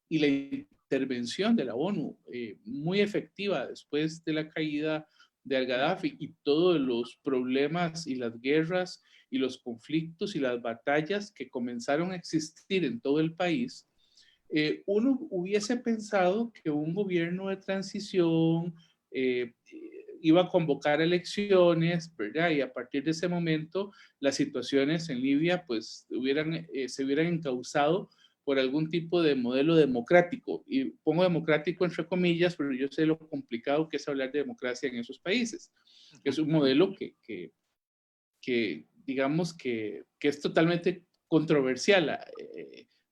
y la intervención de la ONU muy efectiva después de la caída de al-Gaddafi y todos los problemas y las guerras y los conflictos y las batallas que comenzaron a existir en todo el país, uno hubiese pensado que un gobierno de transición iba a convocar elecciones, ¿verdad? Y a partir de ese momento las situaciones en Libia pues se hubieran encauzado por algún tipo de modelo democrático. Y pongo democrático entre comillas, pero yo sé lo complicado que es hablar de democracia en esos países. Es un modelo que digamos que es totalmente controversial,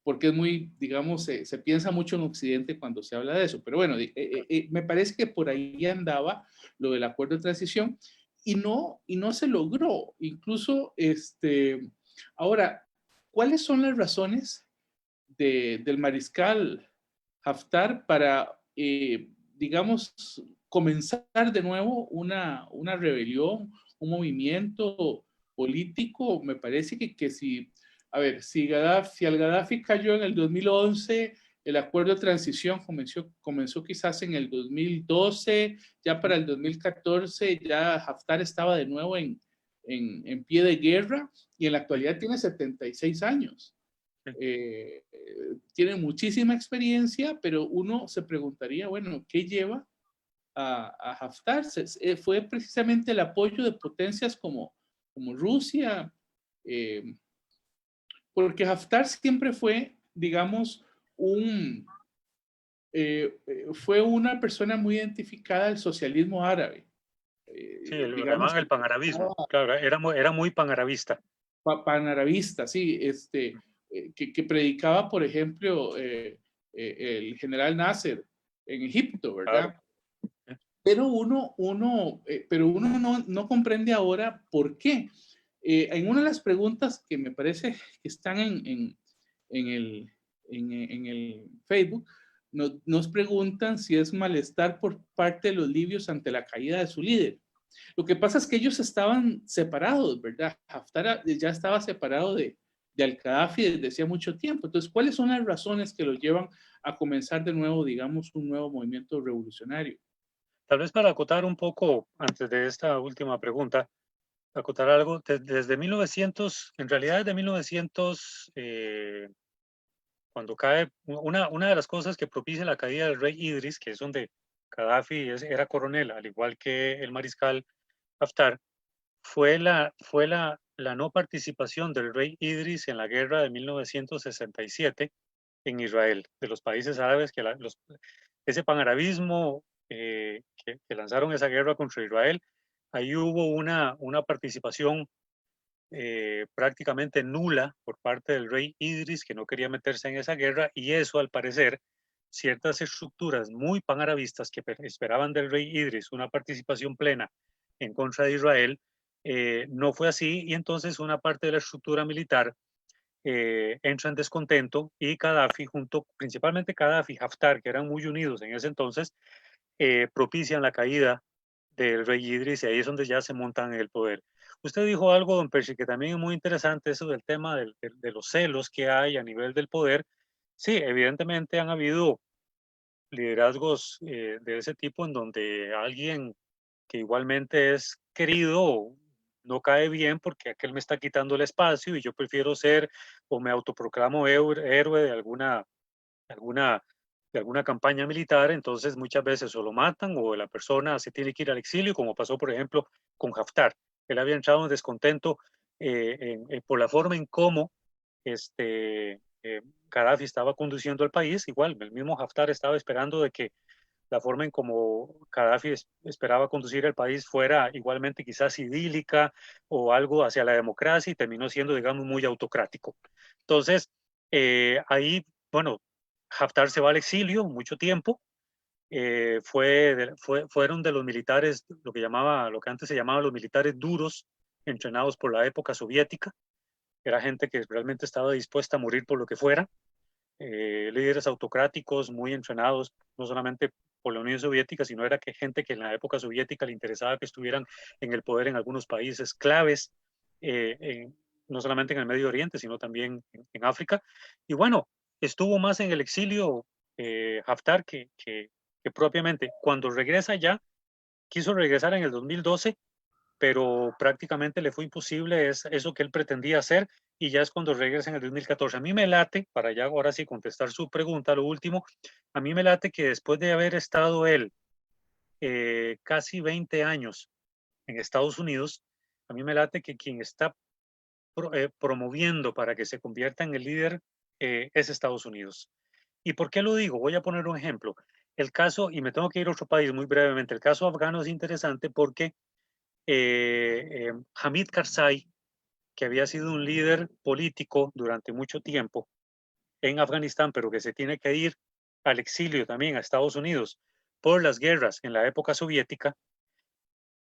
porque es muy, digamos, se piensa mucho en Occidente cuando se habla de eso. Pero bueno, me parece que por ahí andaba lo del acuerdo de transición. y no se logró. Incluso, ahora, ¿cuáles son las razones del mariscal Haftar para, digamos, comenzar de nuevo una rebelión, un movimiento político? Me parece que si, a ver, si al-Gaddafi cayó en el 2011, el acuerdo de transición comenzó quizás en el 2012, ya para el 2014 ya Haftar estaba de nuevo en pie de guerra y en la actualidad tiene 76 años. Tiene muchísima experiencia, pero uno se preguntaría, bueno, ¿qué lleva a Haftar? Fue precisamente el apoyo de potencias como Rusia, porque Haftar siempre fue, digamos, fue una persona muy identificada al socialismo árabe. Sí, lo Digamos, llamaban el panarabismo. Claro, era muy panarabista. Panarabista, sí, que predicaba, por ejemplo, el general Nasser en Egipto, ¿verdad? Claro. Pero uno no comprende ahora por qué. En una de las preguntas que me parece que están en el Facebook, nos preguntan si es malestar por parte de los libios ante la caída de su líder. Lo que pasa es que ellos estaban separados, ¿verdad? Haftar ya estaba separado de al-Gaddafi desde hacía mucho tiempo. Entonces, ¿cuáles son las razones que lo llevan a comenzar de nuevo, digamos, un nuevo movimiento revolucionario? Tal vez para acotar un poco, antes de esta última pregunta, acotar algo, desde 1900, en realidad desde 1900, cuando cae, una de las cosas que propicia la caída del rey Idris, que es donde Gaddafi era coronel, al igual que el mariscal Haftar, fue la no participación del rey Idris en la guerra de 1967 en Israel, de los países árabes, ese panarabismo que lanzaron esa guerra contra Israel. Ahí hubo una participación prácticamente nula por parte del rey Idris, que no quería meterse en esa guerra, y eso, al parecer, ciertas estructuras muy panarabistas que esperaban del rey Idris una participación plena en contra de Israel, no fue así, y entonces una parte de la estructura militar entra en descontento, y Gaddafi, principalmente Gaddafi y Haftar, que eran muy unidos en ese entonces, propician la caída del rey Idris, y ahí es donde ya se montan en el poder. Usted dijo algo, don Percy, que también es muy interesante, eso del tema de los celos que hay a nivel del poder. Sí, evidentemente han habido liderazgos de ese tipo en donde alguien que igualmente es querido no cae bien porque aquel me está quitando el espacio y yo prefiero ser o me autoproclamo héroe alguna, de alguna campaña militar. Entonces muchas veces o lo matan o la persona se tiene que ir al exilio, como pasó por ejemplo con Haftar. Él había entrado en descontento por la forma en cómo Gaddafi estaba conduciendo el país. Igual, el mismo Haftar estaba esperando de que la forma en cómo Gaddafi esperaba conducir el país fuera igualmente quizás idílica o algo hacia la democracia, y terminó siendo, digamos, muy autocrático. Entonces, ahí, bueno, Haftar se va al exilio mucho tiempo. Fueron de los militares, lo que antes se llamaba los militares duros, entrenados por la época soviética. Era gente que realmente estaba dispuesta a morir por lo que fuera. Líderes autocráticos muy entrenados, no solamente por la Unión Soviética, sino era gente que en la época soviética le interesaba que estuvieran en el poder en algunos países claves, no solamente en el Medio Oriente, sino también en África. Y bueno, estuvo más en el exilio Haftar que propiamente. Cuando regresa ya, quiso regresar en el 2012, pero prácticamente le fue imposible eso que él pretendía hacer, y ya es cuando regresa en el 2014. A mí me late, para ya ahora sí contestar su pregunta, lo último, a mí me late que después de haber estado él casi 20 años en Estados Unidos, a mí me late que quien está promoviendo para que se convierta en el líder es Estados Unidos. ¿Y por qué lo digo? Voy a poner un ejemplo. El caso, y me tengo que ir a otro país muy brevemente, el caso afgano es interesante porque Hamid Karzai, que había sido un líder político durante mucho tiempo en Afganistán, pero que se tiene que ir al exilio también a Estados Unidos por las guerras en la época soviética,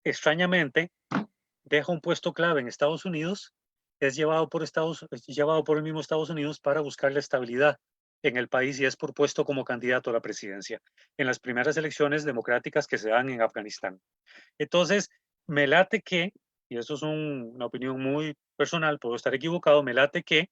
extrañamente deja un puesto clave en Estados Unidos, es llevado por el mismo Estados Unidos para buscar la estabilidad en el país y es propuesto como candidato a la presidencia en las primeras elecciones democráticas que se dan en Afganistán. Entonces, me late que, y eso es una opinión muy personal, puedo estar equivocado, me late que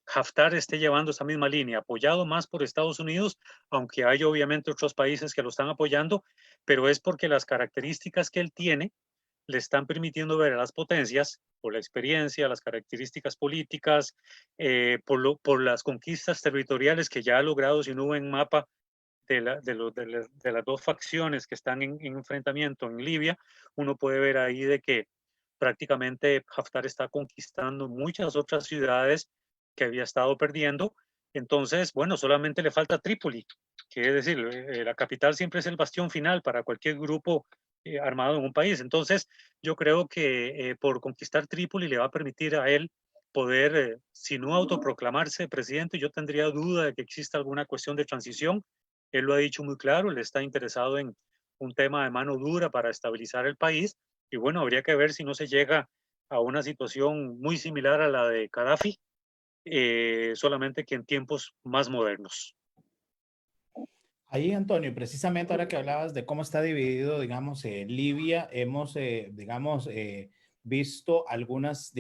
Haftar esté llevando esa misma línea, apoyado más por Estados Unidos, aunque hay obviamente otros países que lo están apoyando, pero es porque las características que él tiene le están permitiendo ver a las potencias, por la experiencia, las características políticas, por las conquistas territoriales que ya ha logrado, si no en mapa de las dos facciones que están en enfrentamiento en Libia, uno puede ver ahí de que prácticamente Haftar está conquistando muchas otras ciudades que había estado perdiendo. Entonces, bueno, solamente le falta Trípoli, que es decir, la capital siempre es el bastión final para cualquier grupo armado en un país. Entonces, yo creo que por conquistar Trípoli le va a permitir a él poder, si no autoproclamarse presidente, yo tendría duda de que exista alguna cuestión de transición. Él lo ha dicho muy claro, él está interesado en un tema de mano dura para estabilizar el país. Y bueno, habría que ver si no se llega a una situación muy similar a la de Gaddafi, solamente que en tiempos más modernos. Ahí, Antonio, precisamente ahora que hablabas de cómo está dividido, digamos, Libia, hemos, digamos, visto algunos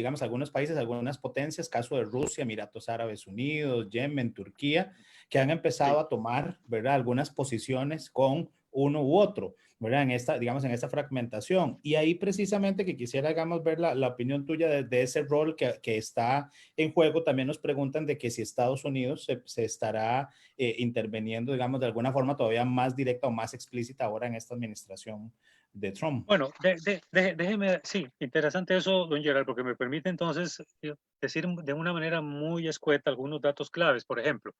países, algunas potencias, caso de Rusia, Emiratos Árabes Unidos, Yemen, Turquía, que han empezado a tomar, ¿verdad?, algunas posiciones con uno u otro, ¿verdad?, en esta fragmentación. Y ahí precisamente que quisiera, digamos, ver la opinión tuya de ese rol que está en juego. También nos preguntan de que si Estados Unidos se estará interviniendo, digamos, de alguna forma todavía más directa o más explícita ahora en esta administración de Trump. Bueno, déjeme, sí, interesante eso, don Gerard, porque me permite entonces decir de una manera muy escueta algunos datos claves. Por ejemplo,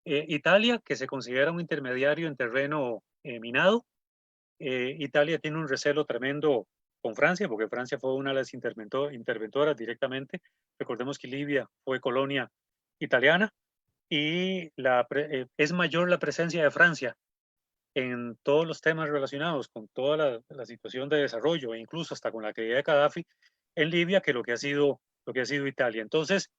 Italia, que se considera un intermediario en terreno minado, Italia tiene un recelo tremendo con Francia, porque Francia fue una de las interventoras directamente. Recordemos que Libia fue colonia italiana y es mayor la presencia de Francia en todos los temas relacionados con toda la situación de desarrollo e incluso hasta con la caída de Gaddafi en Libia que lo que ha sido Italia. Entonces,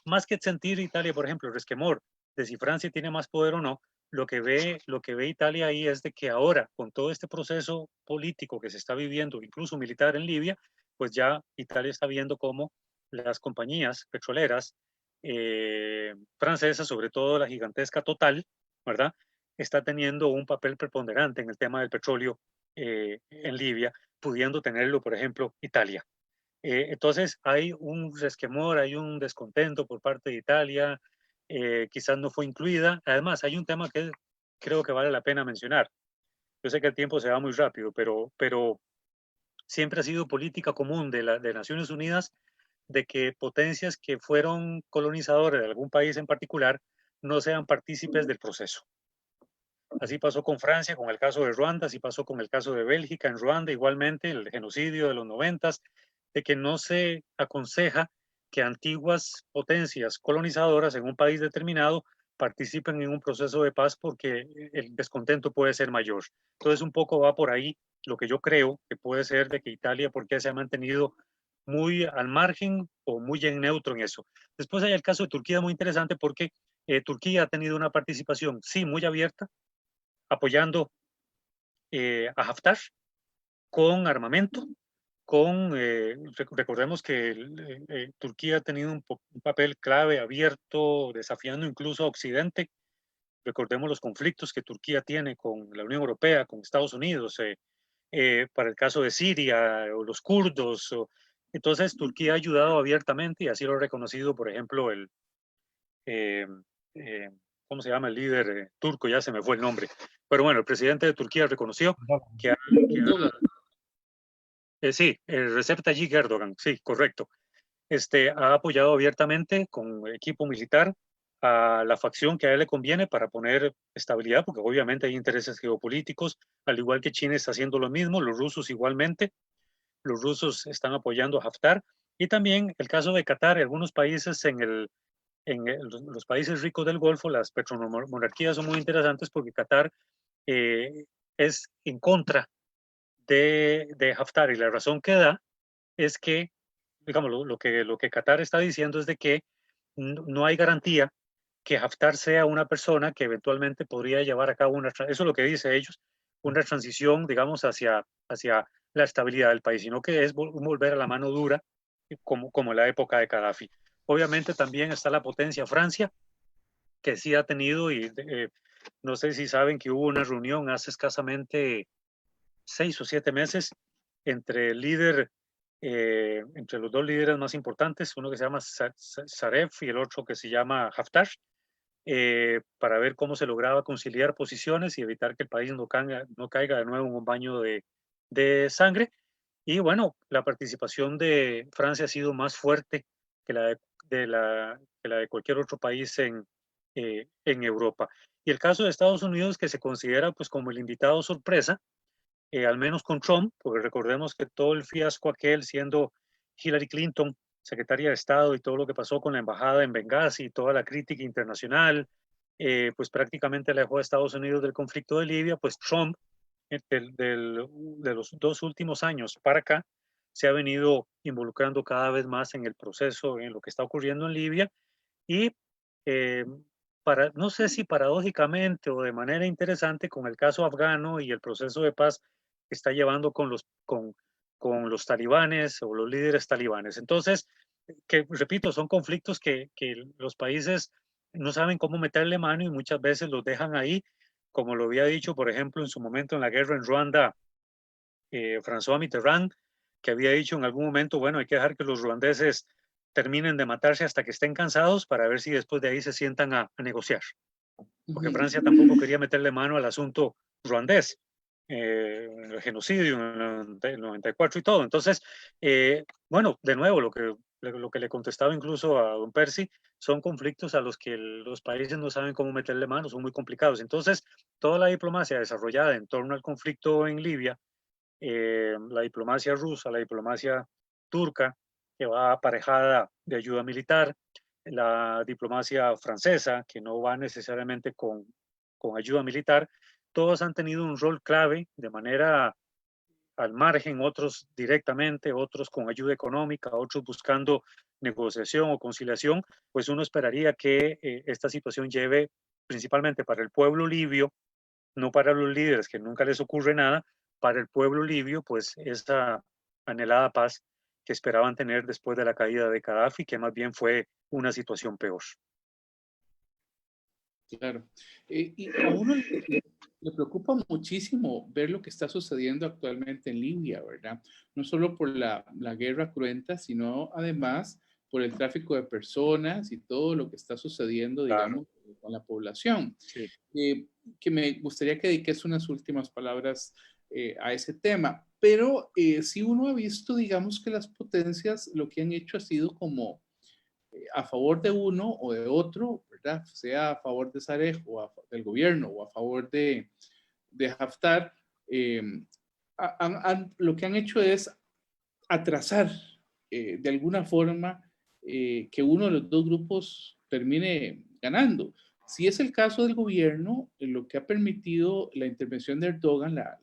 más que sentir Italia, por ejemplo, el resquemor de si Francia tiene más poder o no, lo que ve Italia ahí es de que ahora, con todo este proceso político que se está viviendo, incluso militar en Libia, pues ya Italia está viendo cómo las compañías petroleras francesas, sobre todo la gigantesca Total, ¿verdad?, está teniendo un papel preponderante en el tema del petróleo en Libia, pudiendo tenerlo, por ejemplo, Italia. Entonces hay un resquemor, hay un descontento por parte de Italia, quizás no fue incluida. Además, hay un tema que creo que vale la pena mencionar. Yo sé que el tiempo se va muy rápido, pero siempre ha sido política común de Naciones Unidas de que potencias que fueron colonizadoras de algún país en particular no sean partícipes del proceso. Así pasó con Francia, con el caso de Ruanda, así pasó con el caso de Bélgica en Ruanda, igualmente el genocidio de los 90, de que no se aconseja que antiguas potencias colonizadoras en un país determinado participen en un proceso de paz porque el descontento puede ser mayor. Entonces un poco va por ahí lo que yo creo que puede ser de que Italia, porque se ha mantenido muy al margen o muy en neutro en eso. Después hay el caso de Turquía muy interesante porque Turquía ha tenido una participación, sí, muy abierta, apoyando a Haftar con armamento, recordemos que Turquía ha tenido un papel clave, abierto, desafiando incluso a Occidente. Recordemos los conflictos que Turquía tiene con la Unión Europea, con Estados Unidos, para el caso de Siria o los kurdos. Entonces, Turquía ha ayudado abiertamente y así lo ha reconocido, por ejemplo, eh, eh, ¿cómo se llama el líder turco? Ya se me fue el nombre. Pero bueno, el presidente de Turquía reconoció que sí, Recep Tayyip Erdogan, sí, correcto. Ha apoyado abiertamente con equipo militar a la facción que a él le conviene para poner estabilidad, porque obviamente hay intereses geopolíticos, al igual que China está haciendo lo mismo, los rusos igualmente. Los rusos están apoyando a Haftar. Y también el caso de Qatar, algunos países los países ricos del Golfo, las petromonarquías son muy interesantes porque Qatar es en contra de Haftar. Y la razón que da es que, digamos, lo que Qatar está diciendo es de que no hay garantía que Haftar sea una persona que eventualmente podría llevar a cabo eso es lo que dice ellos, una transición, digamos, hacia la estabilidad del país, sino que es volver a la mano dura, como en la época de Gaddafi. Obviamente también está la potencia Francia, que sí ha tenido, y no sé si saben que hubo una reunión hace escasamente 6 o 7 meses entre el líder, entre los dos líderes más importantes, uno que se llama Zaref y el otro que se llama Haftar, para ver cómo se lograba conciliar posiciones y evitar que el país no caiga de nuevo en un baño de sangre. Y bueno, la participación de Francia ha sido más fuerte que la de cualquier otro país en Europa. Y el caso de Estados Unidos, que se considera pues como el invitado sorpresa, al menos con Trump, porque recordemos que todo el fiasco aquel siendo Hillary Clinton secretaria de Estado y todo lo que pasó con la embajada en Benghazi y toda la crítica internacional, pues prácticamente alejó a Estados Unidos del conflicto de Libia, pues Trump, de los 2 últimos años para acá, se ha venido involucrando cada vez más en el proceso, en lo que está ocurriendo en Libia, y eh, no sé si paradójicamente o de manera interesante, con el caso afgano y el proceso de paz que está llevando con los talibanes o los líderes talibanes. Entonces, que repito, son conflictos que los países no saben cómo meterle mano y muchas veces los dejan ahí, como lo había dicho, por ejemplo, en su momento en la guerra en Ruanda, François Mitterrand, que había dicho en algún momento, bueno, hay que dejar que los ruandeses terminen de matarse hasta que estén cansados para ver si después de ahí se sientan a negociar. Porque Francia tampoco quería meterle mano al asunto ruandés, el genocidio en el 94 y todo. Entonces, bueno, de nuevo, lo que le contestaba incluso a don Percy, son conflictos a los que los países no saben cómo meterle mano, son muy complicados. Entonces, toda la diplomacia desarrollada en torno al conflicto en Libia, la diplomacia rusa, la diplomacia turca, que va aparejada de ayuda militar, la diplomacia francesa, que no va necesariamente con ayuda militar, todos han tenido un rol clave de manera al margen, otros directamente, otros con ayuda económica, otros buscando negociación o conciliación, pues uno esperaría que esta situación lleve principalmente para el pueblo libio, no para los líderes que nunca les ocurre nada, para el pueblo libio, pues esa anhelada paz que esperaban tener después de la caída de Gaddafi, que más bien fue una situación peor. Claro. Y a uno le preocupa muchísimo ver lo que está sucediendo actualmente en Libia, ¿verdad? No solo por la guerra cruenta, sino además por el tráfico de personas y todo lo que está sucediendo, digamos, claro, con la población. Sí. Que me gustaría que dediques unas últimas palabras a ese tema. Pero si uno ha visto, digamos, que las potencias lo que han hecho ha sido como a favor de uno o de otro, ¿verdad? Sea a favor de Zaref o del gobierno o a favor de Haftar, lo que han hecho es atrasar de alguna forma que uno de los dos grupos termine ganando. Si es el caso del gobierno, lo que ha permitido la intervención de Erdogan, la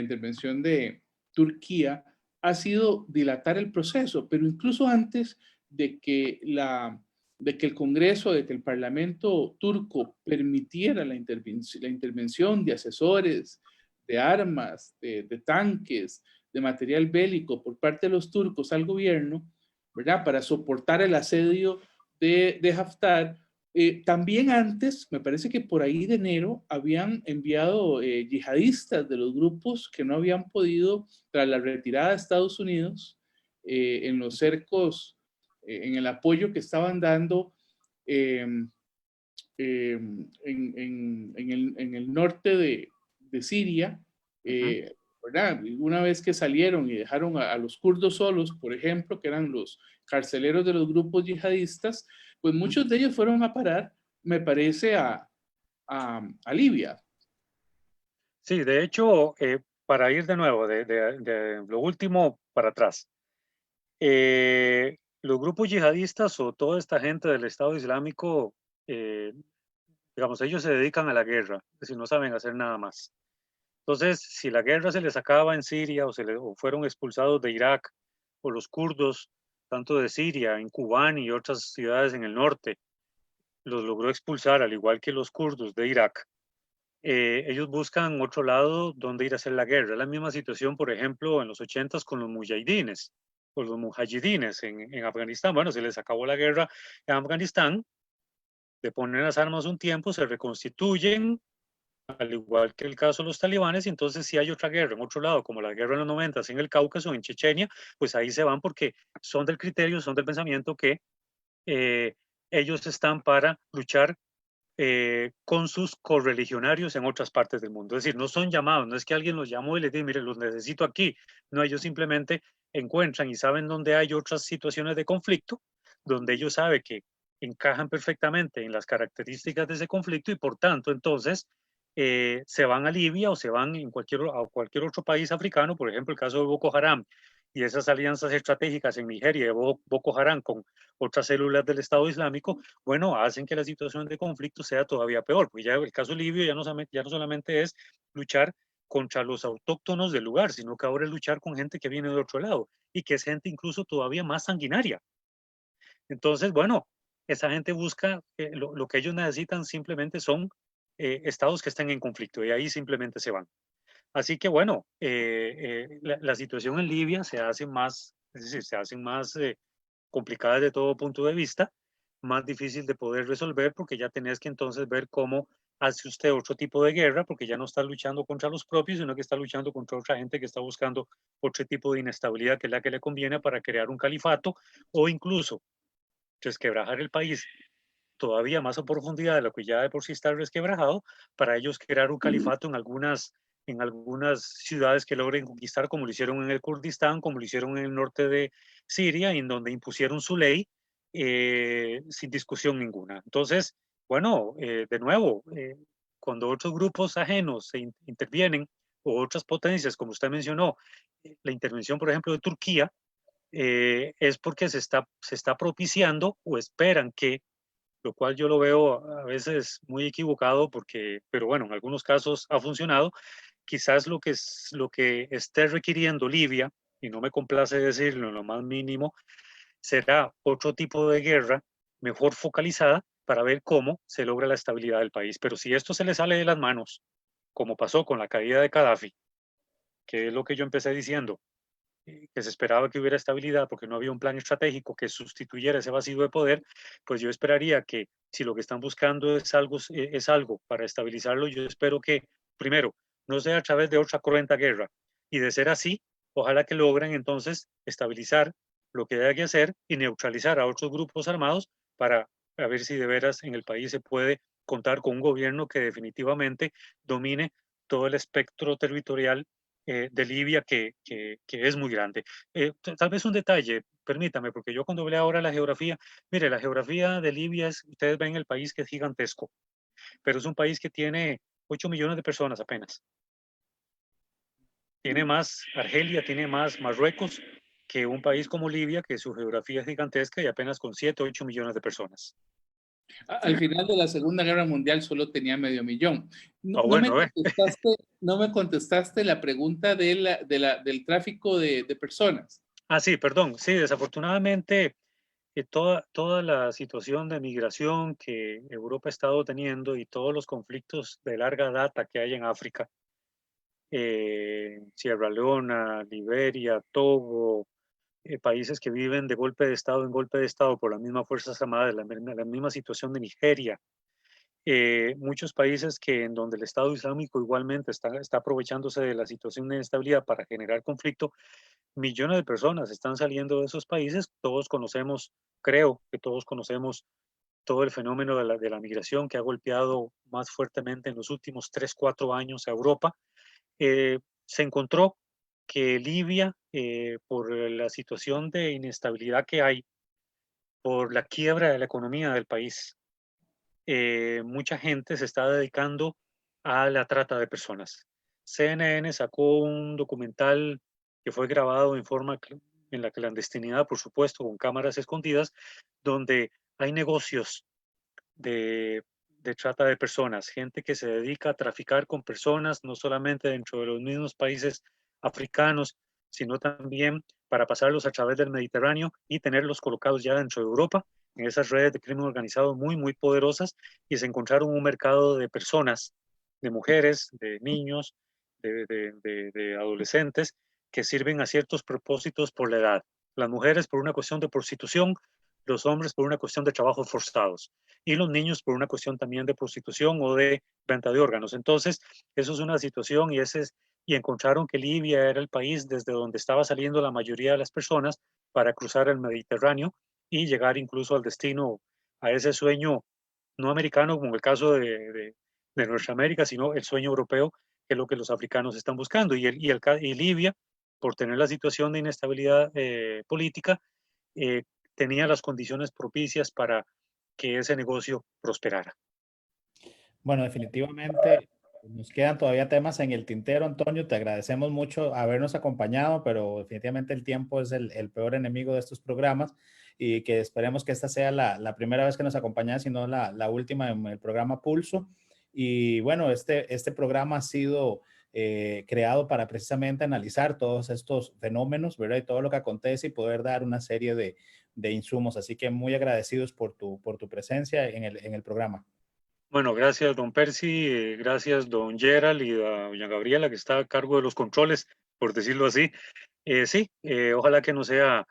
intervención de Turquía, ha sido dilatar el proceso, pero incluso antes de que el Congreso, de que el Parlamento turco permitiera la intervención de asesores, de armas, de tanques, de material bélico por parte de los turcos al gobierno, ¿verdad? Para soportar el asedio de Haftar. También antes, me parece que por ahí de enero, habían enviado yihadistas de los grupos que no habían podido, tras la retirada de Estados Unidos, en los cercos, en el apoyo que estaban dando en el norte de Siria, ¿verdad? Una vez que salieron y dejaron a los kurdos solos, por ejemplo, que eran los carceleros de los grupos yihadistas, pues muchos de ellos fueron a parar, me parece, a Libia. Sí, de hecho, para ir de nuevo, de lo último para atrás, los grupos yihadistas o toda esta gente del Estado Islámico, digamos, ellos se dedican a la guerra, es decir, no saben hacer nada más. Entonces, si la guerra se les acaba en Siria o fueron expulsados de Irak, o los kurdos, tanto de Siria, en Kubán y otras ciudades en el norte, los logró expulsar, al igual que los kurdos de Irak, ellos buscan otro lado donde ir a hacer la guerra. Es la misma situación, por ejemplo, en los 80s con los mujahidines, o los mujahidines en Afganistán. Bueno, se les acabó la guerra en Afganistán, le ponen las armas un tiempo, se reconstituyen, al igual que el caso de los talibanes, y entonces si hay otra guerra en otro lado, como la guerra en los 90 en el Cáucaso, en Chechenia, pues ahí se van porque son del criterio, son del pensamiento que eh, ellos están para luchar con sus correligionarios en otras partes del mundo. Es decir, no son llamados, no es que alguien los llamó y les dice, mire, los necesito aquí. No, ellos simplemente encuentran y saben dónde hay otras situaciones de conflicto, donde ellos saben que encajan perfectamente en las características de ese conflicto y por tanto, entonces, se van a Libia o se van a cualquier otro país africano, por ejemplo, el caso de Boko Haram y esas alianzas estratégicas en Nigeria de Boko Haram con otras células del Estado Islámico, bueno, hacen que la situación de conflicto sea todavía peor, porque ya el caso libio ya no solamente es luchar contra los autóctonos del lugar, sino que ahora es luchar con gente que viene de otro lado y que es gente incluso todavía más sanguinaria. Entonces, bueno, esa gente busca, lo que ellos necesitan simplemente son estados que estén en conflicto y ahí simplemente se van. Así que bueno, la situación en Libia se hace más, es decir, se hace más complicada desde todo punto de vista, más difícil de poder resolver porque ya tenés que entonces ver cómo hace usted otro tipo de guerra, porque ya no está luchando contra los propios, sino que está luchando contra otra gente que está buscando otro tipo de inestabilidad que es la que le conviene para crear un califato o incluso resquebrajar el país todavía más a profundidad de lo que ya de por sí está resquebrajado, para ellos crear un califato en algunas ciudades que logren conquistar, como lo hicieron en el Kurdistán, como lo hicieron en el norte de Siria, en donde impusieron su ley sin discusión ninguna. Entonces, bueno, de nuevo, cuando otros grupos ajenos intervienen, o otras potencias, como usted mencionó, la intervención, por ejemplo, de Turquía, es porque se está propiciando o esperan que, lo cual yo lo veo a veces muy equivocado porque, pero bueno, en algunos casos ha funcionado. Quizás lo que esté requiriendo Libia, y no me complace decirlo en lo más mínimo, será otro tipo de guerra mejor focalizada para ver cómo se logra la estabilidad del país. Pero si esto se le sale de las manos, como pasó con la caída de Gaddafi, que es lo que yo empecé diciendo, que se esperaba que hubiera estabilidad porque no había un plan estratégico que sustituyera ese vacío de poder, pues yo esperaría que si lo que están buscando es algo para estabilizarlo, yo espero que, primero, no sea a través de otra cruenta guerra. Y de ser así, ojalá que logren entonces estabilizar lo que haya que hacer y neutralizar a otros grupos armados para a ver si de veras en el país se puede contar con un gobierno que definitivamente domine todo el espectro territorial de Libia que es muy grande. Tal vez un detalle, permítame, porque yo cuando veo ahora la geografía, mire, la geografía de Libia es, ustedes ven el país que es gigantesco, pero es un país que tiene 8 millones de personas apenas. Tiene más Argelia, tiene más Marruecos que un país como Libia, que su geografía es gigantesca y apenas con 7, 8 millones de personas. Al final de la Segunda Guerra Mundial solo tenía medio millón. No, Oh, bueno, no me contestaste la pregunta del tráfico de personas. Ah, sí, perdón. Sí, desafortunadamente toda la situación de migración que Europa ha estado teniendo y todos los conflictos de larga data que hay en África, Sierra Leona, Liberia, Togo, países que viven de golpe de Estado en golpe de Estado por las mismas Fuerzas Armadas, la misma situación de Nigeria, muchos países que en donde el Estado Islámico igualmente está aprovechándose de la situación de inestabilidad para generar conflicto, millones de personas están saliendo de esos países. Todos conocemos, creo que todos conocemos todo el fenómeno de la migración que ha golpeado más fuertemente en los últimos 3, 4 años a Europa. Se encontró que Libia, por la situación de inestabilidad que hay, por la quiebra de la economía del país, mucha gente se está dedicando a la trata de personas. CNN sacó un documental que fue grabado en la clandestinidad, por supuesto, con cámaras escondidas, donde hay negocios de de trata de personas, gente que se dedica a traficar con personas, no solamente dentro de los mismos países africanos, sino también para pasarlos a través del Mediterráneo y tenerlos colocados ya dentro de Europa, en esas redes de crimen organizado muy, muy poderosas, y se encontraron un mercado de personas, de mujeres, de niños, de adolescentes, que sirven a ciertos propósitos por la edad. Las mujeres por una cuestión de prostitución, los hombres por una cuestión de trabajos forzados y los niños por una cuestión también de prostitución o de venta de órganos. Entonces, eso es una situación y encontraron que Libia era el país desde donde estaba saliendo la mayoría de las personas para cruzar el Mediterráneo y llegar incluso al destino, a ese sueño no americano como el caso de Norteamérica, sino el sueño europeo, que es lo que los africanos están buscando. Y Libia, por tener la situación de inestabilidad política, tenía las condiciones propicias para que ese negocio prosperara. Bueno, definitivamente nos quedan todavía temas en el tintero, Antonio. Te agradecemos mucho habernos acompañado, pero definitivamente el tiempo es el peor enemigo de estos programas y que esperemos que esta sea la primera vez que nos acompañas, sino la última en el programa Pulso. Y bueno, este programa ha sido creado para precisamente analizar todos estos fenómenos, ¿verdad? Y todo lo que acontece y poder dar una serie de insumos. Así que muy agradecidos por tu presencia en el programa. Bueno, gracias, don Percy, gracias, don Gerald y doña Gabriela, que está a cargo de los controles, por decirlo así. Sí, ojalá que no sea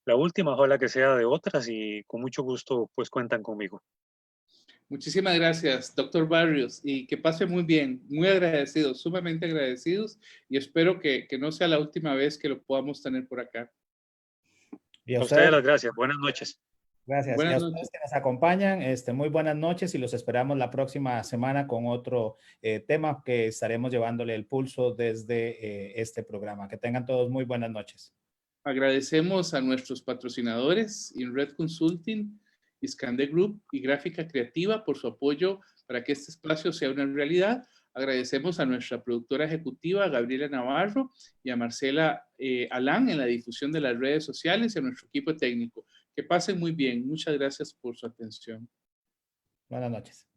la última, ojalá que sea de otras y con mucho gusto pues cuentan conmigo. Muchísimas gracias, doctor Barrios, y que pase muy bien, muy agradecidos, sumamente agradecidos, y espero que no sea la última vez que lo podamos tener por acá. Y A ustedes las gracias, buenas noches. gracias. Y Buenas a noches. ustedes que nos acompañan, muy buenas noches y los esperamos la próxima semana con otro tema que estaremos llevándole el pulso desde este programa. Que tengan todos muy buenas noches. Agradecemos a nuestros patrocinadores, InRed Consulting, Iskander Group y Gráfica Creativa por su apoyo para que este espacio sea una realidad. Agradecemos a nuestra productora ejecutiva, Gabriela Navarro, y a Marcela Alán en la difusión de las redes sociales y a nuestro equipo técnico. Que pasen muy bien. Muchas gracias por su atención. Buenas noches.